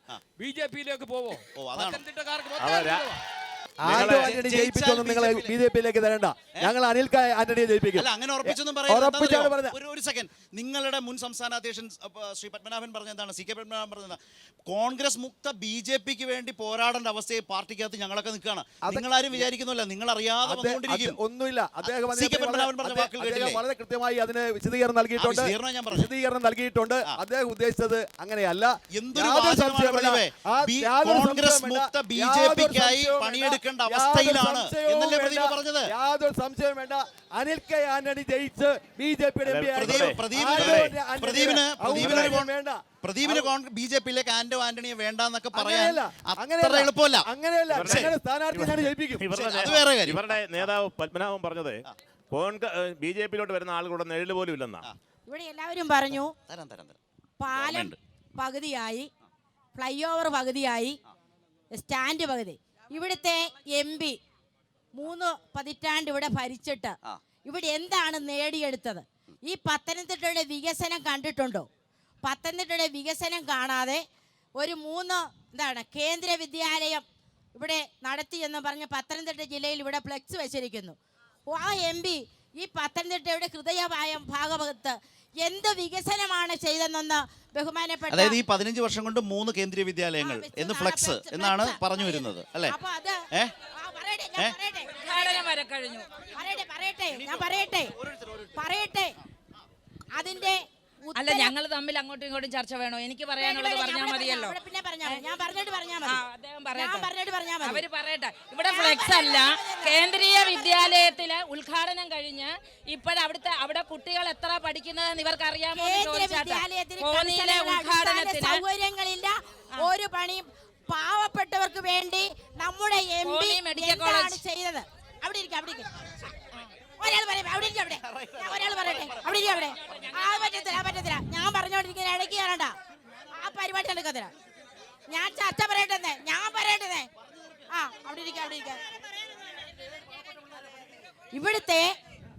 BJP-യിലേക്ക് പോവോ? പത്തനംതിട്ടക്കാർക്ക് ആന്റോ ആന്റണി ജയിപ്പിച്ചൊന്നും നിങ്ങൾ BJP-യിലേക്ക് തരണ്ട. ഞങ്ങൾ അനിൽ ആന്റണിയെ ജയിപ്പിക്കും. അല്ല, അങ്ങനെ ഉറപ്പിച്ചൊന്നും ഉറപ്പിച്ചാണ് പറഞ്ഞത്. ഒരു സെക്കൻഡ്. നിങ്ങളുടെ മുൻ സംസ്ഥാന അധ്യക്ഷൻ ശ്രീ പത്മനാഭൻ പറഞ്ഞ എന്താണ്? CK പത്മനാഭൻ പറഞ്ഞത് കോൺഗ്രസ് മുക്ത BJP-ക്ക് വേണ്ടി പോരാടേണ്ട അവസ്ഥയെ പാർട്ടിക്കകത്ത് ഞങ്ങളൊക്കെ നിൽക്കുകയാണ്. നിങ്ങളാരും വിചാരിക്കുന്നില്ല, നിങ്ങൾ അറിയാതെ ഒന്നുമില്ല. അദ്ദേഹം വളരെ കൃത്യമായി അതിന് വിശദീകരണം നൽകിയിട്ടുണ്ട്. അദ്ദേഹം ഉദ്ദേശിച്ചത് അങ്ങനെയല്ല. കോൺഗ്രസ് മുക്ത BJP-ക്കായി പണിയെടുക്കേണ്ട അവസ്ഥയിലാണ് എന്നല്ലേ പ്രദീപ് പറഞ്ഞത്? യാതൊരു സംശയവും വേണ്ട. അനിൽ കെ ആന്റണി ജയിച്ച് BJP-യുടെ MP പ്രദീപിന് BJP-യിലേക്ക് ആന്റോ ആന്റണിയെ വേണ്ടെന്നൊക്കെ പറയാൻ അത്ര എളുപ്പമല്ല. അങ്ങനെയല്ല, സ്ഥാനാർത്ഥിയാണ് ജയിപ്പിക്കും. ഇവരുടെ നേതാവ് പത്മനാഭൻ പറഞ്ഞത് BJP-യിലോട്ട് വരുന്ന ആളുകളുടെ നിഴല് പോലും ഇല്ലെന്നാ. ഇവിടെ എല്ലാവരും പറഞ്ഞു പാലം പകുതിയായി, ഫ്ലൈ ഓവർ പകുതിയായി, സ്റ്റാൻഡ് പകുതി. ഇവിടുത്തെ MP 3 പതിറ്റാണ്ട് ഇവിടെ ഭരിച്ചിട്ട് ഇവിടെ എന്താണ് നേടിയെടുത്തത്? ഈ പത്തനംതിട്ടയുടെ വികസനം കണ്ടിട്ടുണ്ടോ? പത്തനംതിട്ടയുടെ വികസനം കാണാതെ ഒരു 3 കേന്ദ്ര വിദ്യാലയം ഇവിടെ നടത്തി എന്ന് പറഞ്ഞ് പത്തനംതിട്ട ജില്ലയിൽ ഇവിടെ ഫ്ലെക്സ് വെച്ചിരിക്കുന്നു. ആ MP ഈ പത്തനംതിട്ടയുടെ ഹൃദയമായ ഭാഗത്ത് എന്ത് വികസനമാണ് ചെയ്തെന്ന് ബഹുമാനപ്പെട്ട, അതായത് ഈ 15 വർഷം കൊണ്ട് 3 കേന്ദ്രീയ വിദ്യാലയങ്ങൾ എന്ന് ഫ്ലെക്സ് എന്നാണ് പറഞ്ഞു വരുന്നത് അല്ലേ? അതിന്റെ അല്ല ഞങ്ങൾ തമ്മിൽ അങ്ങോട്ടും ഇങ്ങോട്ടും ചർച്ച വേണോ? എനിക്ക് പറയാനുള്ളത് പറഞ്ഞാൽ മതിയല്ലോ. പിന്നെ പറഞ്ഞാൽ മതി. ഞാൻ പറഞ്ഞിട്ട് പറഞ്ഞാൽ മതി. അദ്ദേഹം ഞാൻ പറഞ്ഞിട്ട് പറഞ്ഞാൽ മതി. അവര് പറയട്ടെ. ഇവിടെ ഫ്ലെക്സ് അല്ല, കേന്ദ്രീയ വിദ്യാലയത്തിലെ ഉദ്ഘാടനം കഴിഞ്ഞ് അവിടെ കുട്ടികൾ എത്ര പഠിക്കുന്നതെന്ന് ഇവർക്ക് അറിയാമോ? കോന്നിയിലെ ഉദ്ഘാടനത്തിന് സൗകര്യങ്ങളില്ല, ഒരു പണിയും. പാവപ്പെട്ടവർക്ക് വേണ്ടി നമ്മുടെ MP മെഡിക്കൽ കോളേജ് ചെയ്തത്. അവിടെ ഇരിക്കും, അവിടെ ഇരിക്കും. ഒരാൾ പറയട്ടെ, അവിടെ ഇരിക്കും, ഒരാൾ പറയട്ടെ, അവിടെ ഇരിക്കും, അവിടെ. പറ്റത്തില്ല. ഞാൻ പറഞ്ഞോണ്ടിരിക്കുന്ന ഇടയ്ക്ക് കാണണ്ട, ആ പരിപാടി നടക്കത്തില്ല. ഞാൻ ചർച്ച പറയട്ടെ, ഞാൻ പറയട്ടെ. അവിടെ ഇരിക്കാം. ഇവിടുത്തെ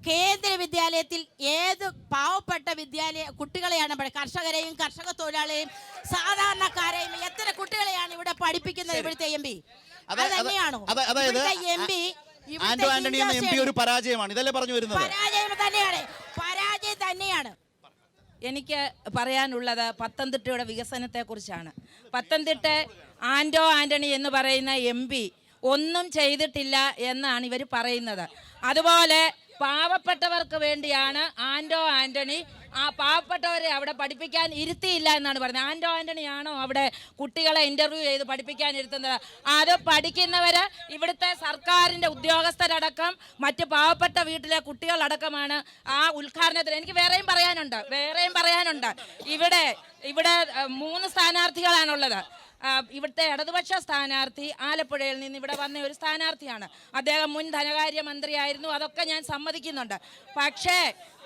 കേന്ദ്ര വിദ്യാലയത്തിൽ ഏത് പാവപ്പെട്ട കുട്ടികളെയാണ് കർഷകരെയും കർഷക തൊഴിലാളിയെയും സാധാരണക്കാരെയും എത്ര കുട്ടികളെയാണ് ഇവിടെ പഠിപ്പിക്കുന്നത് ഇവിടുത്തെ MP? അത് തന്നെയാണോ MP? ആന്റോ ആന്റണി എന്ന MP ഒരു പരാജയമാണ്, ഇതല്ലേ പറഞ്ഞു വരുന്നത്? പരാജയം തന്നെയാണ്. എനിക്ക് പറയാനുള്ളത് പത്തനംതിട്ടയുടെ വികസനത്തെക്കുറിച്ചാണ്. പത്തനംതിട്ട ആന്റോ ആന്റണി എന്ന് പറയുന്ന MP ഒന്നും ചെയ്തിട്ടില്ല എന്നാണ് ഇവർ പറയുന്നത്. അതുപോലെ പാവപ്പെട്ടവർക്ക് വേണ്ടിയാണ് ആന്റോ ആന്റണി ആ പാവപ്പെട്ടവരെ അവിടെ പഠിപ്പിക്കാൻ ഇരുത്തിയില്ല എന്നാണ് പറയുന്നത്. ആന്റോ ആന്റണിയാണോ അവിടെ കുട്ടികളെ ഇന്റർവ്യൂ ചെയ്ത് പഠിപ്പിക്കാൻ ഇരുത്തുന്നത്? അത് പഠിക്കുന്നവര് ഇവിടുത്തെ സർക്കാരിന്റെ ഉദ്യോഗസ്ഥരടക്കം മറ്റ് പാവപ്പെട്ട വീട്ടിലെ കുട്ടികളടക്കമാണ് ആ ഉദ്ഘാടനത്തിൽ. എനിക്ക് വേറെയും പറയാനുണ്ട്. ഇവിടെ 3 സ്ഥാനാർത്ഥികളാണുള്ളത്. ഇവിടുത്തെ ഇടതുപക്ഷ സ്ഥാനാർത്ഥി ആലപ്പുഴയിൽ നിന്ന് ഇവിടെ വന്ന ഒരു സ്ഥാനാർത്ഥിയാണ്. അദ്ദേഹം മുൻ ധനകാര്യമന്ത്രിയായിരുന്നു, അതൊക്കെ ഞാൻ സമ്മതിക്കുന്നുണ്ട്.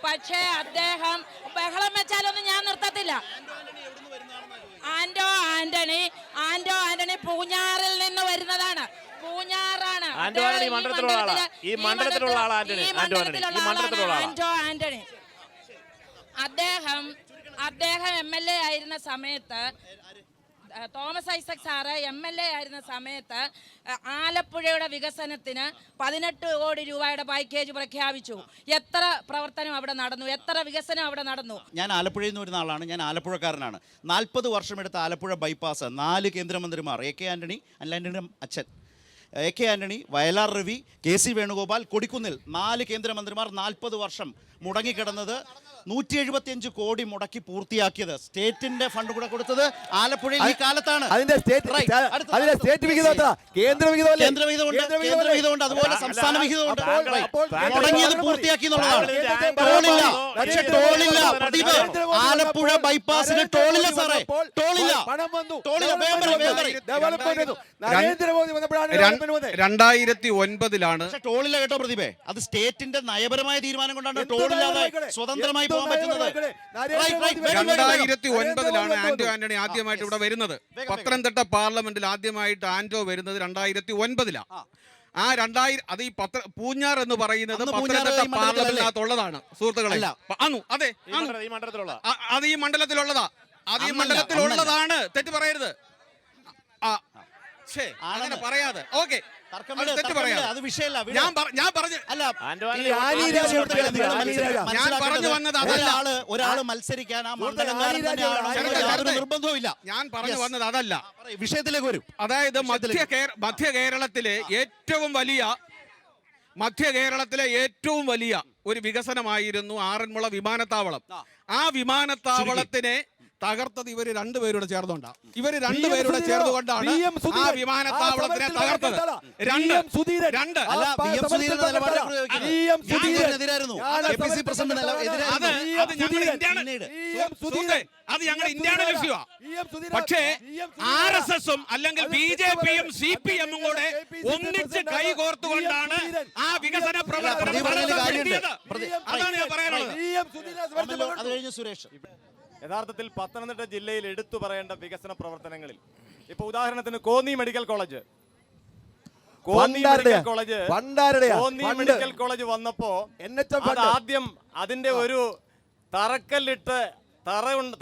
പക്ഷേ അദ്ദേഹം ബഹളം വെച്ചാലൊന്നും ഞാൻ നിർത്തത്തില്ല. ആന്റോ ആന്റണി പൂഞ്ഞാറിൽ നിന്ന് വരുന്നതാണ്. പൂഞ്ഞാറാണ് ഈ മണ്ഡലത്തിലുള്ള ആന്റോ ആന്റണി. അദ്ദേഹം MLA ആയിരുന്ന സമയത്ത്, തോമസ് ഐസക് സാറ് MLA ആയിരുന്ന സമയത്ത് ആലപ്പുഴയുടെ വികസനത്തിന് 18 കോടി രൂപയുടെ പാക്കേജ് പ്രഖ്യാപിച്ചു. എത്ര പ്രവർത്തനം അവിടെ നടന്നു, എത്ര വികസനം അവിടെ നടന്നു. ഞാൻ ആലപ്പുഴയിൽ നിന്ന് വരുന്ന ആളാണ്, ഞാൻ ആലപ്പുഴക്കാരനാണ്. 40 വർഷമെടുത്ത ആലപ്പുഴ ബൈപ്പാസ് 4 കേന്ദ്രമന്ത്രിമാർ, AK ആന്റണി, അല്ലാണ്ടിൻ്റെ അച്ഛൻ AK ആന്റണി, വയലാർ രവി, KC വേണുഗോപാൽ, കൊടിക്കുന്നിൽ 4 കേന്ദ്രമന്ത്രിമാർ 40 വർഷം മുടങ്ങിക്കിടന്നത് 175 കോടി മുടക്കി പൂർത്തിയാക്കിയത് സ്റ്റേറ്റിന്റെ ഫണ്ട് കൂടെ കൊടുത്തത് ആലപ്പുഴയിൽ ഈ കാലത്താണ്. അതിന്റെ സ്റ്റേറ്റ് വിഹിതം കേന്ദ്ര വിഹിതമുണ്ട്, അതുപോലെ സംസ്ഥാന വിഹിതമുണ്ട്. മുടങ്ങിയത് പൂർത്തിയാക്കി എന്നുള്ളതാണ്. ടോളില്ല പ്രദീപ്, ആലപ്പുഴ ബൈപ്പാസിന് ടോളില്ല സാറേ, ടോളില്ല. 2009 ടോളില്ല കേട്ടോ പ്രദീപേ, അത് സ്റ്റേറ്റിന്റെ നയപരമായ തീരുമാനം കൊണ്ടാണ് ടോളില്ലാതെ സ്വതന്ത്രമായി പോകാൻ പറ്റുന്നത്. 2009 ആന്റോ ആന്റണി ആദ്യമായിട്ട് ഇവിടെ വരുന്നത്. പത്തനംതിട്ട പാർലമെന്റിൽ ആദ്യമായിട്ട് ആന്റോ വരുന്നത് 2009 ആ 2000 അത് ഈ പൂഞ്ഞാർ എന്ന് പറയുന്നത് പത്തനംതിട്ട പാർലമെന്റിനകത്തുള്ളതാണ് സുഹൃത്തുക്കളെ. അതെ, അത് ഈ മണ്ഡലത്തിലുള്ളതാണ്. തെറ്റ് പറയരുത്, അങ്ങനെ പറയാതെ. ഓക്കെ, അത് വിഷയമല്ല. ഒരാള് മത്സരിക്കാൻ ആ നിർബന്ധവുമില്ല. ഞാൻ പറഞ്ഞു വന്നത് അതല്ല, വിഷയത്തിലേക്ക് വരും. അതായത് മധ്യ കേരളത്തിലെ ഏറ്റവും വലിയ ഒരു വികസനമായിരുന്നു ആറന്മുള വിമാനത്താവളം. ആ വിമാനത്താവളത്തിനെ തകർത്തത് ഇവര് രണ്ടുപേരുടെ ചേർന്നുകൊണ്ടാണ്. ആ വിമാനത്താവളത്തിനെ തകർത്തത്. അത് ഞങ്ങളുടെ ഇന്ത്യയുടെ ലക്ഷ്യമാണ്. പക്ഷേ RSSും അല്ലെങ്കിൽ BJPയും CPM കൂടെ ഒന്നിച്ച് കൈകോർത്തുകൊണ്ടാണ് ആ വികസന പ്രവർത്തനം നടത്തിയത്. അതാണ് ഞാൻ പറയാനുള്ളത്. യഥാർത്ഥത്തിൽ പത്തനംതിട്ട ജില്ലയിൽ എടുത്തു പറയേണ്ട വികസന പ്രവർത്തനങ്ങളിൽ ഇപ്പൊ ഉദാഹരണത്തിന് കോന്നി മെഡിക്കൽ കോളേജ് വന്നപ്പോ ആദ്യം അതിന്റെ ഒരു തറക്കല്ലിട്ട്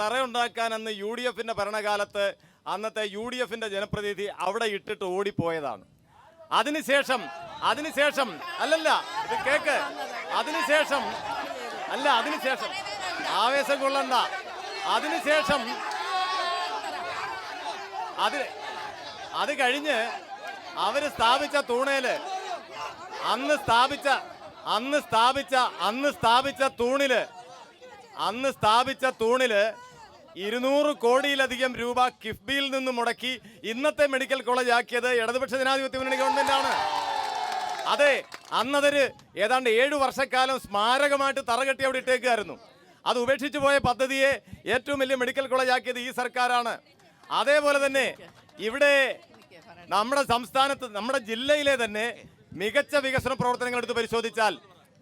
തറയുണ്ടാക്കാൻ അന്ന് UDFന്റെ ഭരണകാലത്ത് അന്നത്തെ UDFന്റെ ജനപ്രതിനിധി അവിടെ ഇട്ടിട്ട് ഓടിപ്പോയതാണ്. അതിനുശേഷം ആവേശം കൊള്ളണ്ട. അതിനുശേഷം അത് കഴിഞ്ഞ് അവര് സ്ഥാപിച്ച തൂണേല് അന്ന് സ്ഥാപിച്ച തൂണില് അന്ന് സ്ഥാപിച്ച തൂണില് 200 കോടിയിലധികം രൂപ കിഫ്ബിയിൽ നിന്ന് മുടക്കി ഇന്നത്തെ മെഡിക്കൽ കോളേജ് ആക്കിയത് ഇടതുപക്ഷ ജനാധിപത്യ മുന്നണി ഗവൺമെന്റാണ്. അതെ, അന്നതൊരു ഏതാണ്ട് 7 വർഷക്കാലം സ്മാരകമായിട്ട് തറകെട്ടി അവിടെ ഇട്ടേക്കായിരുന്നു. അത് ഉപേക്ഷിച്ചു പോയ പദ്ധതിയെ ഏറ്റവും വലിയ മെഡിക്കൽ കോളേജ് ആക്കിയത് ഈ സർക്കാരാണ്. അതേപോലെ തന്നെ ഇവിടെ നമ്മുടെ സംസ്ഥാനത്ത്, നമ്മുടെ ജില്ലയിലെ തന്നെ മികച്ച വികസന പ്രവർത്തനങ്ങൾ എടുത്ത് പരിശോധിച്ചാൽ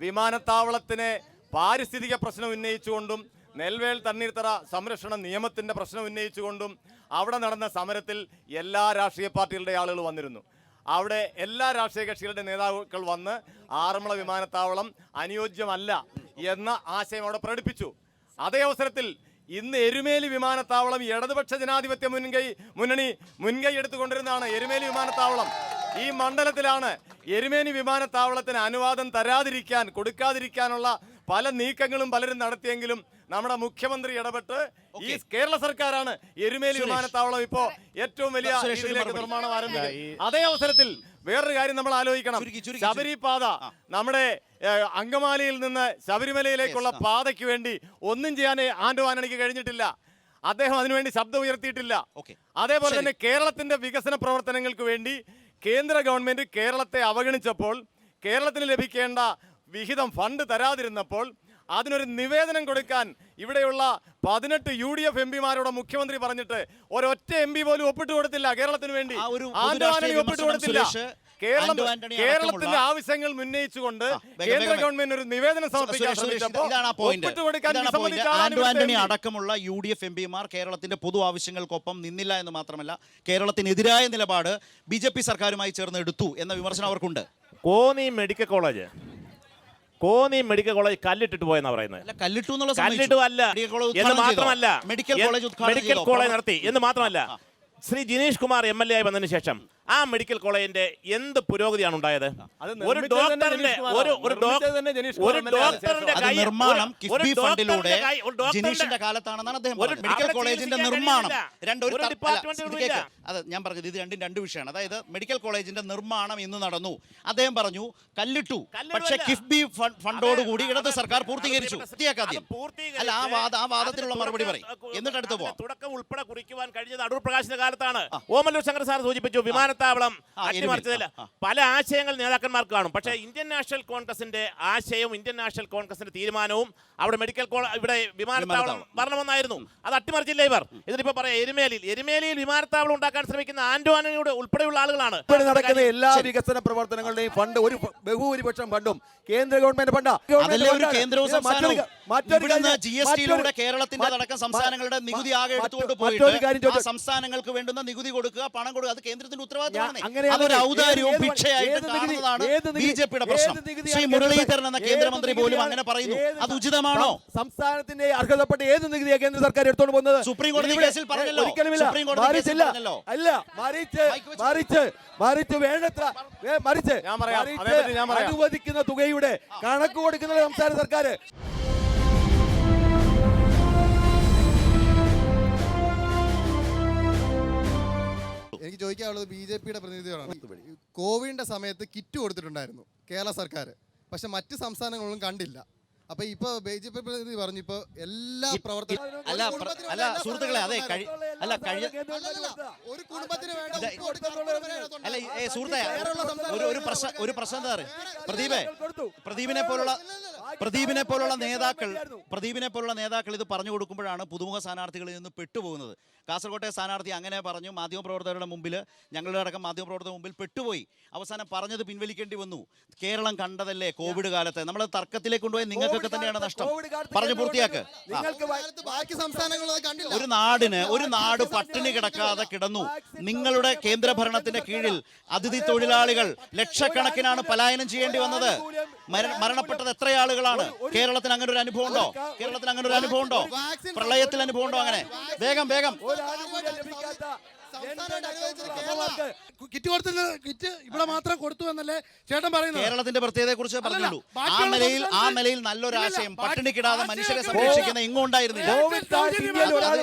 വിമാനത്താവളത്തിന് പാരിസ്ഥിതിക പ്രശ്നം ഉന്നയിച്ചുകൊണ്ടും നെൽവേൽ തണ്ണീർത്തറ സംരക്ഷണ നിയമത്തിൻ്റെ പ്രശ്നം ഉന്നയിച്ചുകൊണ്ടും അവിടെ നടന്ന സമരത്തിൽ എല്ലാ രാഷ്ട്രീയ പാർട്ടികളുടെ ആളുകൾ വന്നിരുന്നു. അവിടെ എല്ലാ രാഷ്ട്രീയ കക്ഷികളുടെ നേതാക്കൾ വന്ന് ആറന്മുള വിമാനത്താവളം അനുയോജ്യമല്ല എന്ന ആശയം അവിടെ പ്രകടിപ്പിച്ചു. അതേ അവസരത്തിൽ ഇന്ന് എരുമേലി വിമാനത്താവളം ഇടതുപക്ഷ ജനാധിപത്യ മുന്നണി മുൻകൈ എടുത്തുകൊണ്ടിരുന്നതാണ്. എരുമേലി വിമാനത്താവളം ഈ മണ്ഡലത്തിലാണ്. എരുമേലി വിമാനത്താവളത്തിന് അനുവാദം കൊടുക്കാതിരിക്കാനുള്ള പല നീക്കങ്ങളും പലരും നടത്തിയെങ്കിലും നമ്മുടെ മുഖ്യമന്ത്രി ഇടപെട്ട് ഈ കേരള സർക്കാരാണ് എരുമേലി വിമാനത്താവളം ഇപ്പോ ഏറ്റവും വലിയ രീതിയിലേക്ക് നിർമ്മാണം ആരംഭിക്കുന്നത്. അതേ അവസരത്തിൽ വേറൊരു കാര്യം നമ്മൾ ആലോചിക്കണം. ശബരി പാത, നമ്മുടെ അങ്കമാലിയിൽ നിന്ന് ശബരിമലയിലേക്കുള്ള പാതയ്ക്ക് വേണ്ടി ഒന്നും ചെയ്യാൻ ആന്റോ ആന്റണിക്ക് കഴിഞ്ഞിട്ടില്ല. അദ്ദേഹം അതിനുവേണ്ടി ശബ്ദം ഉയർത്തിയിട്ടില്ല. അതേപോലെ തന്നെ കേരളത്തിന്റെ വികസന പ്രവർത്തനങ്ങൾക്ക് വേണ്ടി കേന്ദ്ര ഗവൺമെന്റ് കേരളത്തെ അവഗണിച്ചപ്പോൾ, കേരളത്തിന് ലഭിക്കേണ്ട വിഹിതം ഫണ്ട് തരാതിരുന്നപ്പോൾ അതിനൊരു നിവേദനം കൊടുക്കാൻ ഇവിടെയുള്ള 18 UDF എംപിമാരോട് മുഖ്യമന്ത്രി പറഞ്ഞിട്ട് ഒരൊറ്റ എംപി പോലും ഒപ്പിട്ട് കൊടുത്തില്ല കേരളത്തിന് വേണ്ടി. ആന്റോ ആന്റണി ഒപ്പിട്ട് കൊടുത്തില്ല. കേരളത്തിന്റെ ആവശ്യങ്ങൾ ഉന്നയിച്ചുകൊണ്ട് കേന്ദ്ര ഗവൺമെന്റ് ഒരു നിവേദനം സമർപ്പിക്കാൻ ശ്രമിച്ചപ്പോൾ ഒപ്പിട്ട് കൊടുക്കാൻ ആന്റോ ആന്റണി അടക്കമുള്ള UDF എംപിമാർ കേരളത്തിന്റെ പൊതു ആവശ്യങ്ങൾക്കൊപ്പം നിന്നില്ല എന്ന് മാത്രമല്ല, കേരളത്തിനെതിരായ നിലപാട് BJP സർക്കാരുമായി ചേർന്ന് എടുത്തു എന്ന വിമർശനം അവർക്കുണ്ട്. കോന്നി മെഡിക്കൽ കോളേജ് കല്ലിട്ടിട്ട് പോയെന്നാ പറയുന്നത്. കല്ലിട്ടു അല്ല എന്ന് മാത്രമല്ല, മെഡിക്കൽ കോളേജ് നടത്തി എന്ന് മാത്രമല്ല, ശ്രീ ജിനീഷ് കുമാർ MLA ആയി വന്നതിന് ശേഷം ആ മെഡിക്കൽ കോളേജിന്റെ എന്ത് പുരോഗതിയാണ് ഉണ്ടായത്? ഒരു ഡോക്ടറിന്റെ നിർമ്മാണം കിഫ്ബി ഫണ്ടിലൂടെ ജിനീഷിന്റെ കാലത്താണെന്നാണ് അദ്ദേഹം പറഞ്ഞത്. മെഡിക്കൽ കോളേജിന്റെ നിർമ്മാണം അത് ഞാൻ പറഞ്ഞത്, ഇത് രണ്ട് വിഷയമാണ്. അതായത് മെഡിക്കൽ കോളേജിന്റെ നിർമ്മാണം ഇന്ന് നടന്നു, അദ്ദേഹം പറഞ്ഞു കല്ലിട്ടു, പക്ഷേ കിഫ്ബി ഫണ്ടോടുകൂടി ഇടത് സർക്കാർ പൂർത്തീകരിച്ചു. അല്ല, ആ വാദത്തിനുള്ള മറുപടി പറയും, എന്നിട്ട് അടുത്ത് പോവാം. തുടക്കം ഉൾപ്പെടെ കുറിക്കുവാൻ കഴിഞ്ഞത് അടൂർ പ്രകാശിന്റെ കാലത്താണ്. ഓമല്ലൂർ ശങ്കർ സാർ സൂചിപ്പിച്ചു, വിമാനത്താവളം അട്ടിമറിച്ചതില്ല. പല ആശയങ്ങൾ നേതാക്കന്മാർക്ക് കാണും, പക്ഷേ ഇന്ത്യൻ നാഷണൽ കോൺഗ്രസിന്റെ ആശയവും ഇന്ത്യൻ നാഷണൽ കോൺഗ്രസിന്റെ തീരുമാനവും അവിടെ മെഡിക്കൽ ഇവിടെ വിമാനത്താവളം വരണമെന്നായിരുന്നു. അത് അട്ടിമറിച്ചില്ല ഇവർ. ഇതിപ്പോ പറയാം, എരുമേലിയിൽ വിമാനത്താവളം ഉണ്ടാക്കാൻ ശ്രമിക്കുന്ന ആന്റോ ആന്റണിയുടെ ഉൾപ്പെടെയുള്ള ആളുകളാണ്. നടക്കുന്ന എല്ലാ വികസന പ്രവർത്തനങ്ങളുടെയും ഫണ്ട്, ഒരു ബഹുഭൂരിപക്ഷം ഫണ്ടും കേന്ദ്ര ഗവൺമെന്റ് ഫണ്ടാ. കേന്ദ്രവും സംസ്ഥാനവും GST-യിലൂടെ കേരളത്തിന്റെ അടക്കം സംസ്ഥാനങ്ങളുടെ നികുതി ആകെ എടുത്തുകൊണ്ട് പോയിട്ട് ആ സംസ്ഥാനങ്ങൾക്ക് വേണ്ടുന്ന നികുതി കൊടുക്കുക, പണം കൊടുക്കുക, അത് കേന്ദ്രത്തിന്റെ ഉത്തരവാദിത്തമാണ്. അതൊരു ഔദാര്യവും ഭിക്ഷയായിട്ട് കാണുന്നതാണ് BJP-യുടെ പ്രശ്നം. ശ്രീ മുരളീധരൻ എന്ന കേന്ദ്രമന്ത്രി പോലും അങ്ങനെ പറയുന്നു. അത് ഉചിതമാണോ? സംസ്ഥാനത്തിന്റെ അർഹതപ്പെട്ട ഏത് നികുതിയാണ് കേന്ദ്ര സർക്കാർ എടുത്തോണ്ട് പോകുന്നത്? സുപ്രീം കോടതി കേസിൽ പറഞ്ഞല്ലോ. അല്ല, മറിച്ച് വേണ്ടത്ര അനുവദിക്കുന്ന തുകയുടെ കണക്ക് കൊടുക്കുന്നത് സംസ്ഥാന സർക്കാർ. എനിക്ക് ചോദിക്കാനുള്ളത് BJP-യുടെ പ്രതിനിധികളാണ്. കോവിഡിന്റെ സമയത്ത് കിറ്റ് കൊടുത്തിട്ടുണ്ടായിരുന്നു കേരള സർക്കാർ, പക്ഷെ മറ്റ് സംസ്ഥാനങ്ങളിലും കണ്ടില്ല. അപ്പൊ ഇപ്പൊ BJP പ്രതിനിധി പറഞ്ഞു ഇപ്പൊ എല്ലാ പ്രവർത്തനങ്ങളും സുഹൃത്തുക്കളെ, അതെ, ഒരു കുടുംബത്തിന് വേണ്ട സുഹൃത്തെ, ഒരു പ്രശ്നം എന്താ പറയുക, പ്രദീപിനെ പോലുള്ള നേതാക്കൾ ഇത് പറഞ്ഞു കൊടുക്കുമ്പോഴാണ് പുതുമുഖ സ്ഥാനാർത്ഥികളിൽ നിന്ന് പെട്ടുപോകുന്നത്. കാസർകോട്ടെ സ്ഥാനാർത്ഥി അങ്ങനെ പറഞ്ഞു, മാധ്യമപ്രവർത്തകരുടെ മുമ്പിൽ, ഞങ്ങളുടെ അടക്കം മാധ്യമപ്രവർത്തകരുടെ മുമ്പിൽ പെട്ടുപോയി. അവസാനം പറഞ്ഞത് പിൻവലിക്കേണ്ടി വന്നു. കേരളം കണ്ടതല്ലേ കോവിഡ് കാലത്ത്, നമ്മൾ തർക്കത്തിലേക്ക് കൊണ്ടുപോയി നിങ്ങൾക്കൊക്കെ തന്നെയാണ് നഷ്ടം. പറഞ്ഞു പൂർത്തിയാക്ക്. ഒരു നാട് പട്ടിണി കിടക്കാതെ കിടന്നു. നിങ്ങളുടെ കേന്ദ്രഭരണത്തിന്റെ കീഴിൽ അതിഥി തൊഴിലാളികൾ ലക്ഷക്കണക്കിനാണ് പലായനം ചെയ്യേണ്ടി വന്നത്. മരണപ്പെട്ടത് എത്ര ആളുകളാണ്? കേരളത്തിന് അങ്ങനെ ഒരു അനുഭവം ഉണ്ടോ? പ്രളയത്തിൽ അനുഭവം ഉണ്ടോ? അങ്ങനെ വേഗം കിറ്റ് കൊടുത്തത് കിറ്റ് ഇവിടെ മാത്രം കൊടുത്തു എന്നല്ലേ ചേട്ടൻ പറയുന്നത്? കേരളത്തിന്റെ പ്രത്യേകതയെ കുറിച്ച് പറഞ്ഞുള്ളൂ. ആ നിലയിൽ നല്ലൊരു ആശയം പട്ടിണിക്കിടാതെ മനുഷ്യരെ സംരക്ഷിക്കുന്ന ഇങ്ങും ഉണ്ടായിരുന്നില്ല.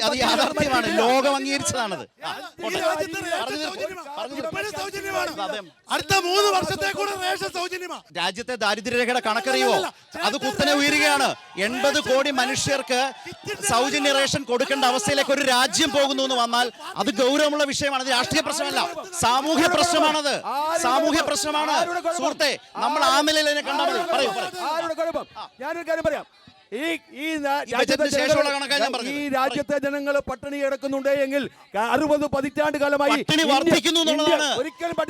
അത് യാഥാർത്ഥ്യമാണ്, ലോകം അംഗീകരിച്ചതാണത്. അടുത്ത 3 വർഷത്തെ കൂടെ റേഷൻ സൗജന്യമാണ്. രാജ്യത്തെ ദാരിദ്ര്യരേഖയുടെ കണക്കറിയുമോ? അത് കുത്തനെ ഉയരുകയാണ്. 80 കോടി മനുഷ്യർക്ക് സൗജന്യ റേഷൻ കൊടുക്കേണ്ട അവസ്ഥയിലേക്ക് ഒരു രാജ്യം പോകുന്നു എന്ന് വന്നാൽ അത് ഗൗരവമുള്ള വിഷയമാണ്. അത് രാഷ്ട്രീയ പ്രശ്നമല്ല, സാമൂഹ്യ പ്രശ്നമാണത്. സാമൂഹ്യ പ്രശ്നമാണ് സുഹൃത്തെ. നമ്മൾ ആ നിലയിൽ തന്നെ കണ്ടാൽ മതി. പറയൂ. ഞാനൊരു കാര്യം പറയാം. ഈ രാജ്യത്തെ ജനങ്ങൾ പട്ടിണി കിടക്കുന്നുണ്ട് എങ്കിൽ 60 പതിറ്റാണ്ട് കാലമായി പട്ടിണി വർദ്ധിക്കുന്നു എന്നുള്ളതാണ്.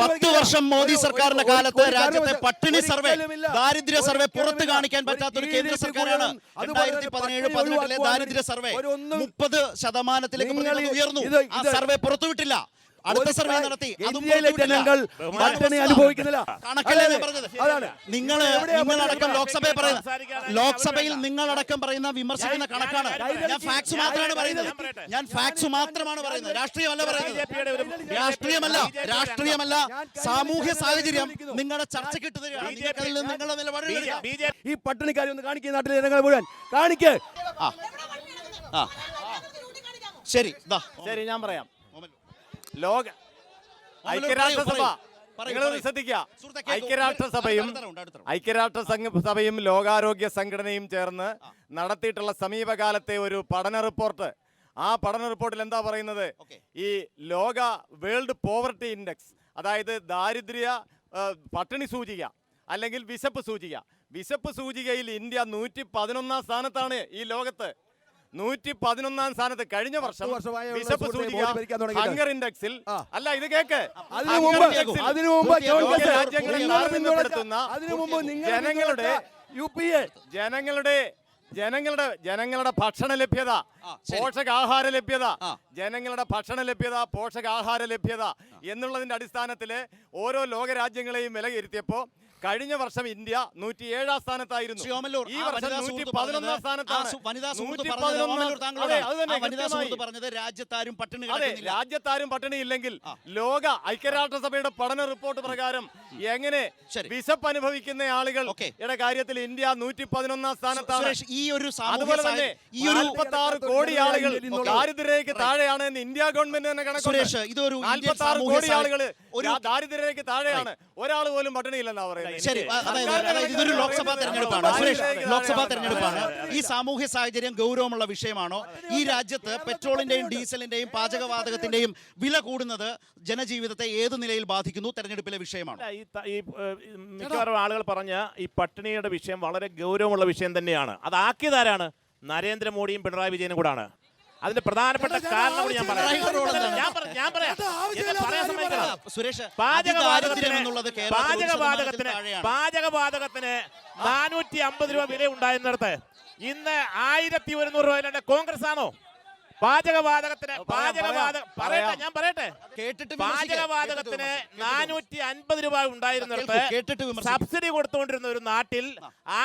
10 വർഷം മോദി സർക്കാരിന്റെ കാലത്ത് രാജ്യത്തെ പട്ടിണി സർവേ, ദാരിദ്ര്യ സർവേ പുറത്ത് കാണിക്കാൻ പറ്റാത്ത ഒരു കേന്ദ്ര സർക്കാരാണ്. 2017-18 ദാരിദ്ര്യ സർവേ 30% ഉയർന്നു. ആ സർവേ പുറത്തുവിട്ടില്ല. അടുത്ത സർവേ നടത്തി. ജനങ്ങൾ പട്ടിണി അനുഭവിക്കുന്നില്ല. കണക്കല്ലേ പറഞ്ഞത്? നിങ്ങളടക്കം ലോക്സഭയിൽ നിങ്ങളടക്കം പറയുന്ന വിമർശിക്കുന്ന കണക്കാണ്. ഞാൻ ഫാക്ട്സ് മാത്രമാണ് പറയുന്നത്. രാഷ്ട്രീയമല്ല. സാമൂഹ്യ സാഹചര്യം നിങ്ങളുടെ ചർച്ചയ്ക്ക് ഇട്ടുതരികയാണ്. നിങ്ങളുടെ നിലപാട് ഈ പട്ടിണിക്കാരി ഒന്ന് കാണിക്കുന്ന നാട്ടിലെ ജനങ്ങൾ മുഴുവൻ കാണിക്ക്. ശരി, ഞാൻ പറയാം. ഐക്യരാഷ്ട്രസഭയും ലോകാരോഗ്യ സംഘടനയും ചേർന്ന് നടത്തിയിട്ടുള്ള സമീപകാലത്തെ ഒരു പഠന റിപ്പോർട്ട്. ആ പഠന റിപ്പോർട്ടിൽ എന്താ പറയുന്നത്? ഈ വേൾഡ് പോവർട്ടി ഇൻഡെക്സ്, അതായത് ദാരിദ്ര്യ പട്ടിണി സൂചിക അല്ലെങ്കിൽ വിശപ്പ് സൂചികയിൽ ഇന്ത്യ 111 സ്ഥാനത്താണ് ഈ ലോകത്ത്. 111 സ്ഥാനത്ത്. കഴിഞ്ഞ വർഷം വിശപ്പ് സൂചിക ഹങ്കർ ഇൻഡെക്സിൽ അല്ല, ഇത് കേക്ക്, ജനങ്ങളുടെ ഭക്ഷണ ലഭ്യത, പോഷകാഹാര ലഭ്യത എന്നുള്ളതിന്റെ അടിസ്ഥാനത്തില് ഓരോ ലോകരാജ്യങ്ങളെയും വിലയിരുത്തിയപ്പോ കഴിഞ്ഞ വർഷം ഇന്ത്യ 107 സ്ഥാനത്തായിരുന്നു. ഈ വർഷം 111 സ്ഥാനത്താണ്. രാജ്യത്താരും പട്ടിണി ഇല്ലെങ്കിൽ ലോക ഐക്യരാഷ്ട്രസഭയുടെ പഠന റിപ്പോർട്ട് പ്രകാരം എങ്ങനെ വിശപ്പ് അനുഭവിക്കുന്ന ആളുകളുടെ കാര്യത്തിൽ ഇന്ത്യ 111 സ്ഥാനത്താണ്. അതുപോലെ തന്നെ 46 കോടി ആളുകൾ ദാരിദ്ര്യരേഖയ്ക്ക് താഴെയാണ് എന്ന് ഇന്ത്യ ഗവൺമെന്റ് തന്നെ കണക്കുണ്ട്. 46 കോടി ആളുകൾ ദാരിദ്ര്യരേഖയ്ക്ക് താഴെയാണ്. ഒരാൾ പോലും പട്ടിണിയില്ലെന്നാ പറയുന്നത്. ശരി, ഇതൊരു ലോക്സഭാ തെരഞ്ഞെടുപ്പാണ്. ഈ സാമൂഹ്യ സാഹചര്യം ഗൗരവമുള്ള വിഷയമാണോ? ഈ രാജ്യത്ത് പെട്രോളിന്റെയും ഡീസലിന്റെയും പാചകവാതകത്തിന്റെയും വില കൂടുന്നത് ജനജീവിതത്തെ ഏത് നിലയിൽ ബാധിക്കുന്നു? തെരഞ്ഞെടുപ്പിലെ വിഷയമാണ്. മിക്കവാറും ആളുകൾ പറഞ്ഞ ഈ പട്ടിണിയുടെ വിഷയം വളരെ ഗൗരവമുള്ള വിഷയം തന്നെയാണ്. അതാക്കിയതാരാണ്? നരേന്ദ്രമോദിയും പിണറായി വിജയനും കൂടാണ്. അതിന്റെ പ്രധാനപ്പെട്ട കാരണം കൂടി ഞാൻ പറയാം. പാചകവാതകത്തിന് 450 രൂപ വില ഉണ്ടായിരുന്നിടത്ത് ഇന്ന് 1100 രൂപ. കോൺഗ്രസ് ആണോ? പാചകവാതകത്തിന് 450 രൂപ ഉണ്ടായിരുന്നിടത്ത് സബ്സിഡി കൊടുത്തുകൊണ്ടിരുന്ന ഒരു നാട്ടിൽ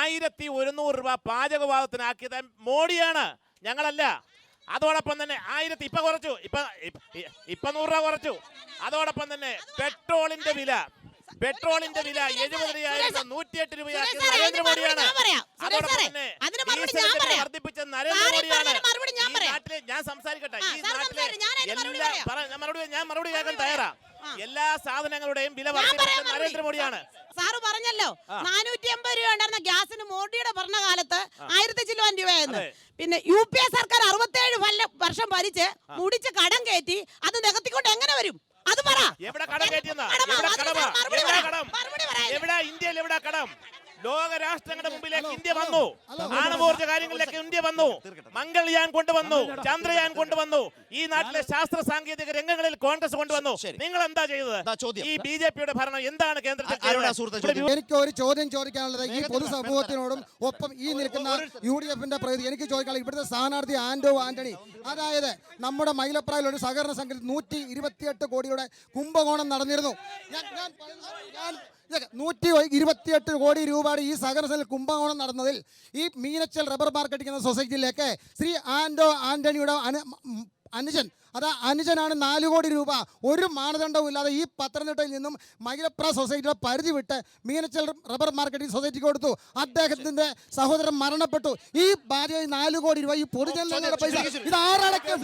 1100 രൂപ പാചകവാതകത്തിനാക്കിയത് മോഡിയാണ്, ഞങ്ങളല്ല. അതോടൊപ്പം തന്നെ 1000 ഇപ്പൊ കുറച്ചു, ഇപ്പൊ 100 രൂപ കുറച്ചു. അതോടൊപ്പം തന്നെ പെട്രോളിന്റെ വില 70 108 രൂപയാക്കി നരേന്ദ്രമോദിയാണ്. അതോടൊപ്പം തന്നെ വർദ്ധിപ്പിച്ച നരേന്ദ്രമോദിയാണ്. ഞാൻ സംസാരിക്കട്ടെ. ഈ നാട്ടിലെ ഞാൻ മറുപടി കേൾക്കാൻ തയ്യാറാ. എല്ലാ സാധനങ്ങളുടെയും വില വർദ്ധിപ്പിച്ച നരേന്ദ്രമോദിയാണ്. സാറ് പറഞ്ഞല്ലോ 450 രൂപ ഉണ്ടായിരുന്ന ഗ്യാസിന് മോഡിയുടെ ഭരണകാലത്ത് 1000 ചില്ലുവാൻ രൂപയായിരുന്നു. പിന്നെ UPA സർക്കാർ 67 വർഷം ഭരിച്ച് മുടിച്ച് കടം കയറ്റി അത് നികത്തിക്കൊണ്ട് എങ്ങനെ വരും? അത് പറ. എവിടെ കടം കയറ്റിയെന്നാ? എവിടെ ഇന്ത്യയിൽ എവിടെ കടം? ലോക രാഷ്ട്രങ്ങളുടെ മുമ്പിലേക്ക് ഇന്ത്യ വന്നു. ആണവോർജ കാര്യങ്ങളിലേക്ക് ഇന്ത്യ വന്നു. മംഗൾയാൻ കൊണ്ടുവന്നു, ചന്ദ്രയാൻ കൊണ്ടുവന്നു. ഈ നാട്ടിലെ ശാസ്ത്ര സാങ്കേതിക രംഗങ്ങളിൽ കോൺഗ്രസ് കൊണ്ടുവന്നു. നിങ്ങൾ എന്താ ചെയ്തത്? ഈ BJPയുടെ ഭരണം എന്താണ് കേന്ദ്രത്തിൽ? എനിക്ക് ഒരു ചോദ്യം ചോദിക്കാനുള്ളത് ഈ പൊതുസമൂഹത്തിനോടും ഒപ്പം ഈ നിൽക്കുന്ന UDFന്റെ പ്രതി എനിക്ക് ചോദിക്കാനുള്ളത് ഇവിടുത്തെ സ്ഥാനാർത്ഥി ആന്റോ ആന്റണി, അതായത് നമ്മുടെ മൈലപ്രായിൽ ഒരു സഹകരണ സംഘത്തിൽ 128 കോടിയുടെ കുംഭകോണം നടന്നിരുന്നു. 128 കോടി രൂപയുടെ ഈ സഹകരണ കുംഭകോണം നടന്നതിൽ ഈ മീനച്ചൽ റബ്ബർ മാർക്കറ്റിംഗ് എന്ന സൊസൈറ്റിയിലേക്ക് ശ്രീ ആന്റോ ആന്റണിയുടെ അനുജൻ, അനുജനാണ് 4 കോടി രൂപ ഒരു മാനദണ്ഡവും ഇല്ലാതെ ഈ പത്തനംതിട്ടയിൽ നിന്നും മൈലപ്ര സൊസൈറ്റിയുടെ പരിധി വിട്ട് മീനച്ചൽ റബ്ബർ മാർക്കറ്റിംഗ് സൊസൈറ്റിക്ക് കൊടുത്തു. അദ്ദേഹത്തിന്റെ സഹോദരൻ മരണപ്പെട്ടു. ഈ ഭാര്യ 4 കോടി രൂപ ഈ പൊതുജനങ്ങളുടെ പൈസ ഇതാരടക്കും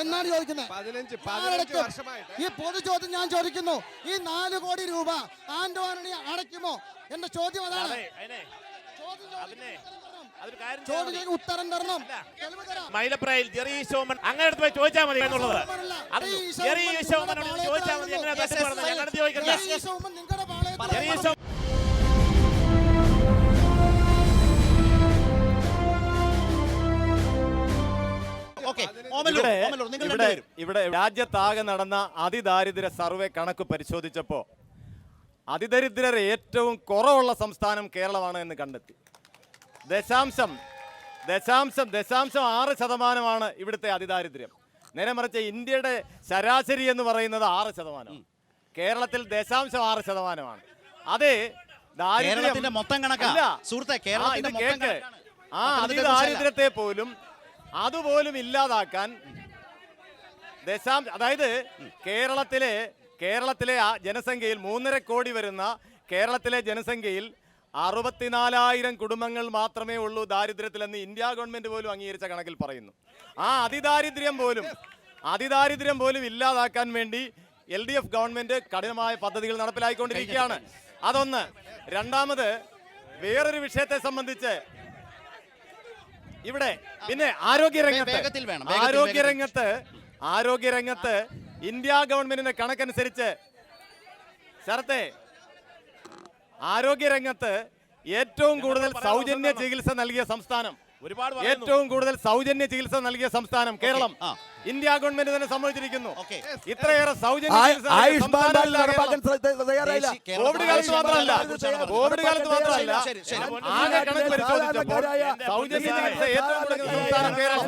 എന്നാണ് ചോദിക്കുന്നത്. ഈ പൊതു ചോദ്യം ഞാൻ ചോദിക്കുന്നു, ഈ 4 കോടി രൂപ ആന്റോ ആന്റണി അടയ്ക്കുമോ? എന്റെ ചോദ്യം അതാണ്. ഉത്തരം തരണം. മൈലപ്രയിൽ ജെറി സോമൻ അങ്ങനെ അടുത്ത് പോയി ചോദിച്ചാൽ മതി എന്നുള്ളത്. ജെറി സോമനോട് ചോദിച്ചാൽ മതി. എങ്ങനെ ഇവിടെ രാജ്യത്താകെ നടന്ന അതിദാരിദ്ര്യ സർവേ കണക്ക് പരിശോധിച്ചപ്പോൾ അതിദരിദ്രർ ഏറ്റവും കുറവുള്ള സംസ്ഥാനം കേരളമാണ് എന്ന് കണ്ടെത്തി. 0.6% ഇവിടുത്തെ അതിദാരിദ്ര്യം. നേരെ മറിച്ച് ഇന്ത്യയുടെ ശരാശരി എന്ന് പറയുന്നത് 6%. കേരളത്തിൽ 0.6%. അതെ, കേരളത്തിന്റെ മൊത്തം കണക്കല്ല സുഹൃത്തെ, കേരളത്തിന്റെ ആ അതിദാരിദ്ര്യത്തെ പോലും അതുപോലും ഇല്ലാതാക്കാൻ അതായത് കേരളത്തിലെ ജനസംഖ്യയിൽ 3.5 കോടി വരുന്ന കേരളത്തിലെ ജനസംഖ്യയിൽ 64,000 കുടുംബങ്ങൾ മാത്രമേ ഉള്ളൂ ദാരിദ്ര്യത്തിലെന്ന് ഇന്ത്യ ഗവൺമെന്റ് പോലും അംഗീകരിച്ച കണക്കിൽ പറയുന്നു. ആ അതിദാരിദ്ര്യം പോലും ഇല്ലാതാക്കാൻ വേണ്ടി LDF ഗവൺമെന്റ് കഠിനമായ പദ്ധതികൾ നടപ്പിലാക്കിക്കൊണ്ടിരിക്കുകയാണ്. അതൊന്ന്. രണ്ടാമത്, വേറൊരു വിഷയത്തെ സംബന്ധിച്ച് ഇവിടെ പിന്നെ ആരോഗ്യരംഗത്ത് ഇന്ത്യ ഗവൺമെന്റിന്റെ കണക്കനുസരിച്ച് ആരോഗ്യരംഗത്ത് ഏറ്റവും കൂടുതൽ സൗജന്യ ചികിത്സ നൽകിയ സംസ്ഥാനം കേരളം. ഇന്ത്യ ഗവൺമെന്റ് തന്നെ സമ്മതിച്ചിരിക്കുന്നു. ഇത്രയേറെ സൗജന്യ കോവിഡ് കാലത്ത് മാത്രമല്ല ആകെ കണക്ക് പരിശോധിച്ചപ്പോൾ സൗജന്യ ചികിത്സ ഏറ്റവും കൂടുതൽ സംസ്ഥാനം കേരളം.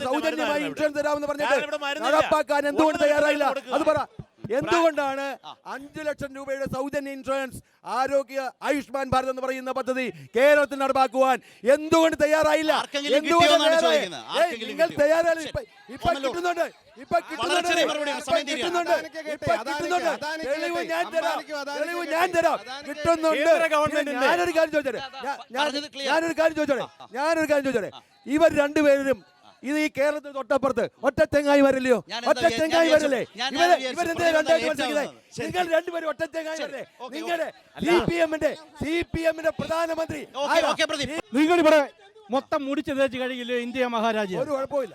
സൗജന്യമായി ഇൻഷുറൻസ് തരാമെന്ന് പറഞ്ഞിട്ട് നടപ്പാക്കാൻ എന്തുകൊണ്ട് തയ്യാറായില്ല? അത് പറ. എന്തുകൊണ്ടാണ് 5 ലക്ഷം രൂപയുടെ സൗജന്യ ഇൻഷുറൻസ് ആയുഷ്മാൻ ഭാരത് എന്ന് പറയുന്ന പദ്ധതി കേരളത്തിൽ നടപ്പാക്കുവാൻ എന്തുകൊണ്ട് തയ്യാറായില്ല? നിങ്ങൾ തയ്യാറായില്ല. ഇപ്പൊ കിട്ടുന്നുണ്ട്. തെളിവ് ഞാൻ തരാം. കിട്ടുന്നുണ്ട്. ഞാനൊരു കാര്യം ചോദിച്ചോട്ടെ. ഇവർ രണ്ടുപേരും ഇത് ഈ കേരളത്തിൽ തൊട്ടപ്പുറത്ത് ഒറ്റ തെങ്ങായി വരില്ലയോ? ഒറ്റ തെങ്ങായി വരില്ലേ? ഇവരെന്താ രണ്ടായിട്ട് മനസ്സിലാക്കുന്നത്? നിങ്ങൾ രണ്ടുപേരും ഒറ്റ തെങ്ങായി വരില്ലേ? നിങ്ങളുടെ CPM-ന്റെ പ്രധാനമന്ത്രി നിങ്ങൾ ഇവിടെ മൊത്തം മുടിച്ചു തേച്ച് കഴിയില്ലേ ഇന്ത്യ മഹാരാജ്യം? ഒരു കുഴപ്പമില്ല.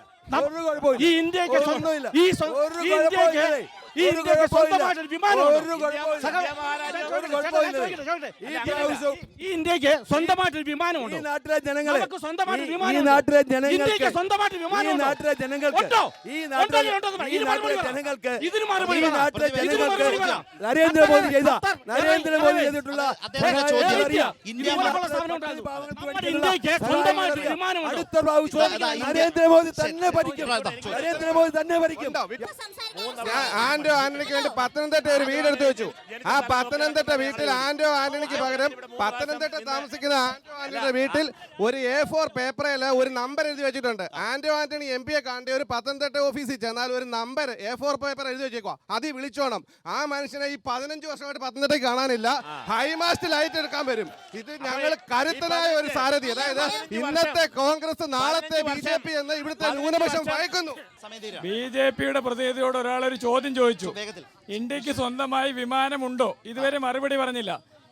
ഈ ഇന്ത്യക്ക് സ്വന്തമായിട്ടൊരു വിമാനമുണ്ടോ? ഈ നാട്ടിലെ ജനങ്ങൾക്ക് നരേന്ദ്രമോദി ചെയ്തിട്ടുള്ള അടുത്ത പ്രാവശ്യം നരേന്ദ്രമോദി തന്നെ ഭരിക്കും. ആന്റോ ആന്റണിക്ക് വേണ്ടി പത്തനംതിട്ട ഒരു വീടെടുത്ത് വെച്ചു. ആ പത്തനംതിട്ട വീട്ടിൽ ആന്റോ ആന്റണിക്ക് പകരം പത്തനംതിട്ട താമസിക്കുന്ന ആന്റോ ആന്റണിയുടെ വീട്ടിൽ ഒരു A4 പേപ്പറിൽ ഒരു നമ്പർ എഴുതി വെച്ചിട്ടുണ്ട്. ആന്റോ ആന്റണി MP കാണേണ്ട ഒരു പത്തനംതിട്ട ഓഫീസിൽ ചെന്നാൽ ഒരു നമ്പർ A4 പേപ്പർ എഴുതി വെച്ചേക്കുക. അതിൽ വിളിച്ചോണം. ആ മനുഷ്യനെ ഈ 15 വർഷമായിട്ട് പത്തനംതിട്ട കാണാനില്ല. ഹൈമാസ്റ്റ് ലൈറ്റ് എടുക്കാൻ വരും. ഇത് ഞങ്ങൾ കരുത്തനായ ഒരു സാരഥി, അതായത് ഇന്നത്തെ കോൺഗ്രസ് നാളത്തെ BJP എന്ന് ഇവിടുത്തെ ന്യൂനപക്ഷം ഭയക്കുന്നു. BJPയുടെ പ്രതിനിധിയോട് ഒരാളൊരു ചോദ്യം ചോദിച്ചു, ഇന്ത്യക്ക് സ്വന്തമായി വിമാനമുണ്ടോ? ഇതുവരെ മറുപടി പറഞ്ഞില്ല.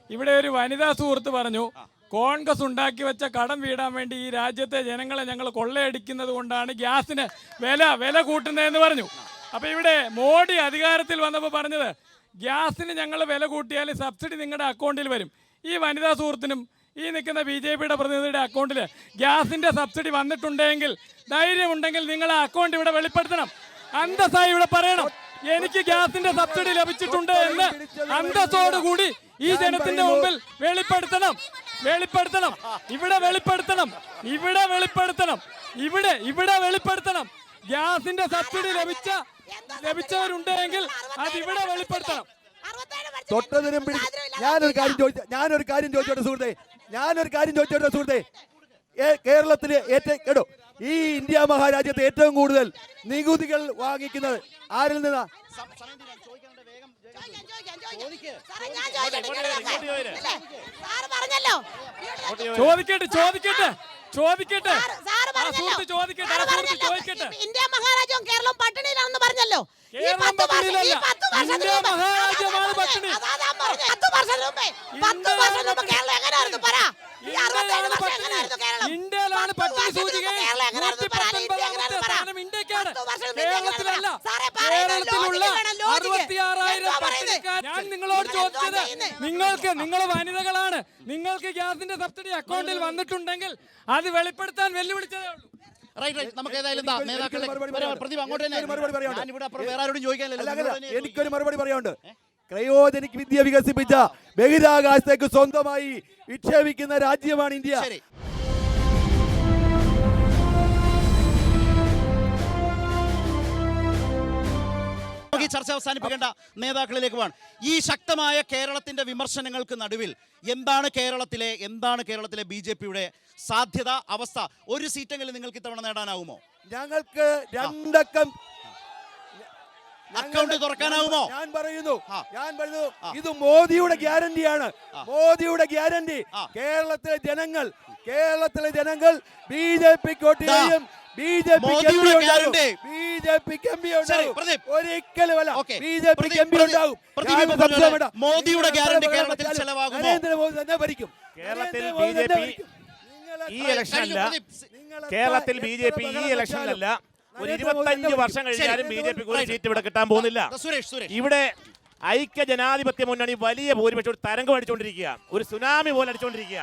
ഇവിടെ ഒരു വനിതാ സുഹൃത്ത് പറഞ്ഞു, കോൺഗ്രസ് ഉണ്ടാക്കി വെച്ച കടം വീടാൻ വേണ്ടി ഈ രാജ്യത്തെ ജനങ്ങളെ ഞങ്ങൾ കൊള്ളയടിക്കുന്നത് കൊണ്ടാണ് ഗ്യാസിന് വില കൂട്ടുന്നതെന്ന് പറഞ്ഞു. അപ്പോൾ ഇവിടെ മോഡി അധികാരത്തിൽ വന്നപ്പോൾ പറഞ്ഞത്, ഗ്യാസിന് ഞങ്ങൾ വില കൂട്ടിയാൽ സബ്സിഡി നിങ്ങളുടെ അക്കൗണ്ടിൽ വരും. ഈ വനിതാ സുഹൃത്തിനും ഈ നിൽക്കുന്ന BJPയുടെ പ്രതിനിധിയുടെ അക്കൗണ്ടിൽ ഗ്യാസിന്റെ സബ്സിഡി വന്നിട്ടുണ്ടെങ്കിൽ, ധൈര്യമുണ്ടെങ്കിൽ നിങ്ങൾ ആ അക്കൗണ്ട് ഇവിടെ വെളിപ്പെടുത്തണം. അന്തസ്സായി ഇവിടെ പറയണം, എനിക്ക് ഗ്യാസിന്റെ സബ്സിഡി ലഭിച്ചിട്ടുണ്ട് എന്ന് അന്തസ്സോടുകൂടി ഈ ജനത്തിന്റെ മുമ്പിൽ വെളിപ്പെടുത്തണം. ഇവിടെ വെളിപ്പെടുത്തണം. ഗ്യാസിന്റെ സബ്സിഡി ലഭിച്ചവരുണ്ടെങ്കിൽ അത് ഇവിടെ വെളിപ്പെടുത്തണം. തൊട്ടതിനും ഞാനൊരു കാര്യം ചോദിച്ചോട്ടെ സുഹൃത്തെ, കേരളത്തിൽ കേട്ടോ ഈ ഇന്ത്യ മഹാരാജ്യത്ത് ഏറ്റവും കൂടുതൽ നികുതികൾ വാങ്ങിക്കുന്നത് ആരിൽ നിന്നാ? ഇന്ത്യ മഹാരാജ്യവും കേരളം പട്ടിണിയിലാണെന്ന് പറഞ്ഞല്ലോ. ഇന്ത്യയിലാണ് പട്ടിണി സൂചിക 119ാമത്തെ സ്ഥാനം ഇന്ത്യക്കാണ്, കേരളത്തിലല്ല. കേരളത്തിലുള്ള 66,000 പട്ടിണിക്കാർ. ഞാൻ നിങ്ങളോട് ചോദിച്ചത്, നിങ്ങൾ വനിതകളാണ്, നിങ്ങൾക്ക് ഗ്യാസിന്റെ സബ്സിഡി അക്കൗണ്ടിൽ വന്നിട്ടുണ്ടെങ്കിൽ അത് വെളിപ്പെടുത്താൻ വെല്ലുവിളിച്ചതേ ഉള്ളൂ. എനിക്കൊരു മറുപടി പറയാനുണ്ട്. ക്രയോജനിക് വിദ്യ വികസിപ്പിച്ച ബഹിരാകാശത്തേക്ക് സ്വന്തമായി വിക്ഷേപിക്കുന്ന രാജ്യമാണ് ഇന്ത്യ. ഈ ചർച്ച അവസാനിപ്പിക്കേണ്ട നേതാക്കളിലേക്ക് പോകാൻ. ഈ ശക്തമായ കേരളത്തിന്റെ വിമർശനങ്ങൾക്ക് നടുവിൽ എന്താണ് കേരളത്തിലെ ബി.ജെ.പിയുടെ സാധ്യത, അവസ്ഥ? ഒരു സീറ്റെങ്കിലും നിങ്ങൾക്ക് ഇത്തവണ നേടാനാവുമോ? ഞങ്ങൾക്ക് രണ്ടക്കം അക്കൗണ്ട് തുറക്കാനാവുമോ? ഞാൻ പറയുന്നു ഇത് മോദിയുടെ ഗ്യാരണ്ടിയാണ്. മോദിയുടെ ഗ്യാരണ്ടി. കേരളത്തിലെ ജനങ്ങൾ ബി.ജെ.പിക്ക് വോട്ട് ചെയ്യും. മോദിയുടെ ഗ്യാരണ്ടി കേരളത്തിൽ ചെലവാകുമോ? നരേന്ദ്രമോദി തന്നെ ഭരിക്കും. കേരളത്തിൽ ബി.ജെ.പി ഈ ഇലക്ഷനല്ല, കേരളത്തിൽ ബി.ജെ.പി ഈ ഇലക്ഷനിലല്ല, ഒരു 25 വർഷം കഴിഞ്ഞാലും ബി.ജെ.പിക്ക് ഒരു സീറ്റ് ഇവിടെ കിട്ടാൻ പോകുന്നില്ല. ഇവിടെ ഐക്യ ജനാധിപത്യ മുന്നണി വലിയ ഭൂരിപക്ഷം ഒരു തരംഗം അടിച്ചുകൊണ്ടിരിക്കുക, ഒരു സുനാമി പോലെ അടിച്ചുകൊണ്ടിരിക്കുക.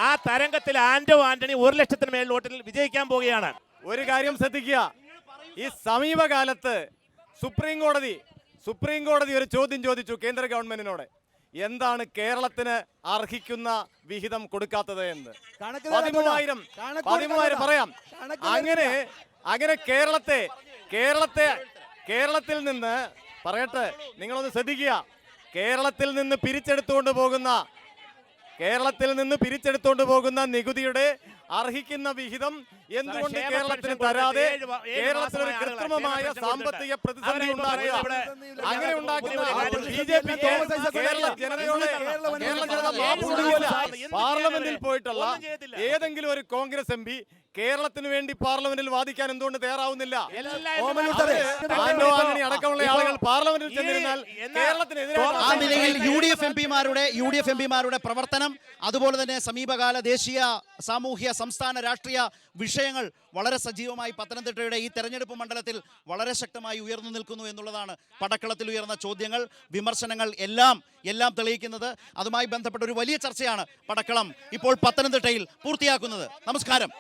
ആ തരംഗത്തിൽ ആന്റോ ആന്റണി 1 ലക്ഷത്തിന് മേൽ വോട്ടിൽ വിജയിക്കാൻ പോവുകയാണ്. ഒരു കാര്യം ശ്രദ്ധിക്കുക, ഈ സമീപകാലത്ത് സുപ്രീം കോടതി ഒരു ചോദ്യം ചോദിച്ചു കേന്ദ്ര ഗവൺമെന്റിനോട്, എന്താണ് കേരളത്തിന് അർഹിക്കുന്ന വിഹിതം കൊടുക്കാത്തത് എന്ന്. 13,000 പറയാം. അങ്ങനെ കേരളത്തിൽ നിന്ന് പറയട്ടെ, നിങ്ങളൊന്ന് ശ്രദ്ധിക്കുക, കേരളത്തിൽ നിന്ന് പിരിച്ചെടുത്തുകൊണ്ട് പോകുന്ന നികുതിയുടെ അർഹിക്കുന്ന വിഹിതം എന്തുകൊണ്ട് കേരളത്തിന് തരാതെ കേരളത്തിൽ ഒരു കൃത്രിമമായ സാമ്പത്തിക പ്രതിസന്ധി ഉണ്ടാക്കുക? അങ്ങനെ ഉണ്ടാക്കുന്ന ബി.ജെ.പി പാർലമെന്റിൽ പോയിട്ടുള്ള ഏതെങ്കിലും ഒരു കോൺഗ്രസ് എം.പി കേരളത്തിന് വേണ്ടി പാർലമെന്റിൽ വാദിക്കാൻ എന്തുകൊണ്ട് തയ്യാറാവുന്നില്ല? അടക്കമുള്ള ആളുകൾ പാർലമെന്റിൽ ചെന്നിരുന്നാൽ കേരളത്തിനെതിരെ ആ നിലയിൽ യു ഡി എഫ് എം പിമാരുടെ പ്രവർത്തനം, അതുപോലെ തന്നെ സമീപകാല ദേശീയ സാമൂഹ്യ സംസ്ഥാന രാഷ്ട്രീയ വിഷയങ്ങൾ വളരെ സജീവമായി പത്തനംതിട്ടയുടെ ഈ തെരഞ്ഞെടുപ്പ് മണ്ഡലത്തിൽ വളരെ ശക്തമായി ഉയർന്നു നിൽക്കുന്നു എന്നുള്ളതാണ് പടക്കളത്തിൽ ഉയർന്ന ചോദ്യങ്ങൾ, വിമർശനങ്ങൾ എല്ലാം തെളിയിക്കുന്നത്. അതുമായി ബന്ധപ്പെട്ട ഒരു വലിയ ചർച്ചയാണ് പടക്കളം ഇപ്പോൾ പത്തനംതിട്ടയിൽ പൂർത്തിയാക്കുന്നത്. നമസ്കാരം.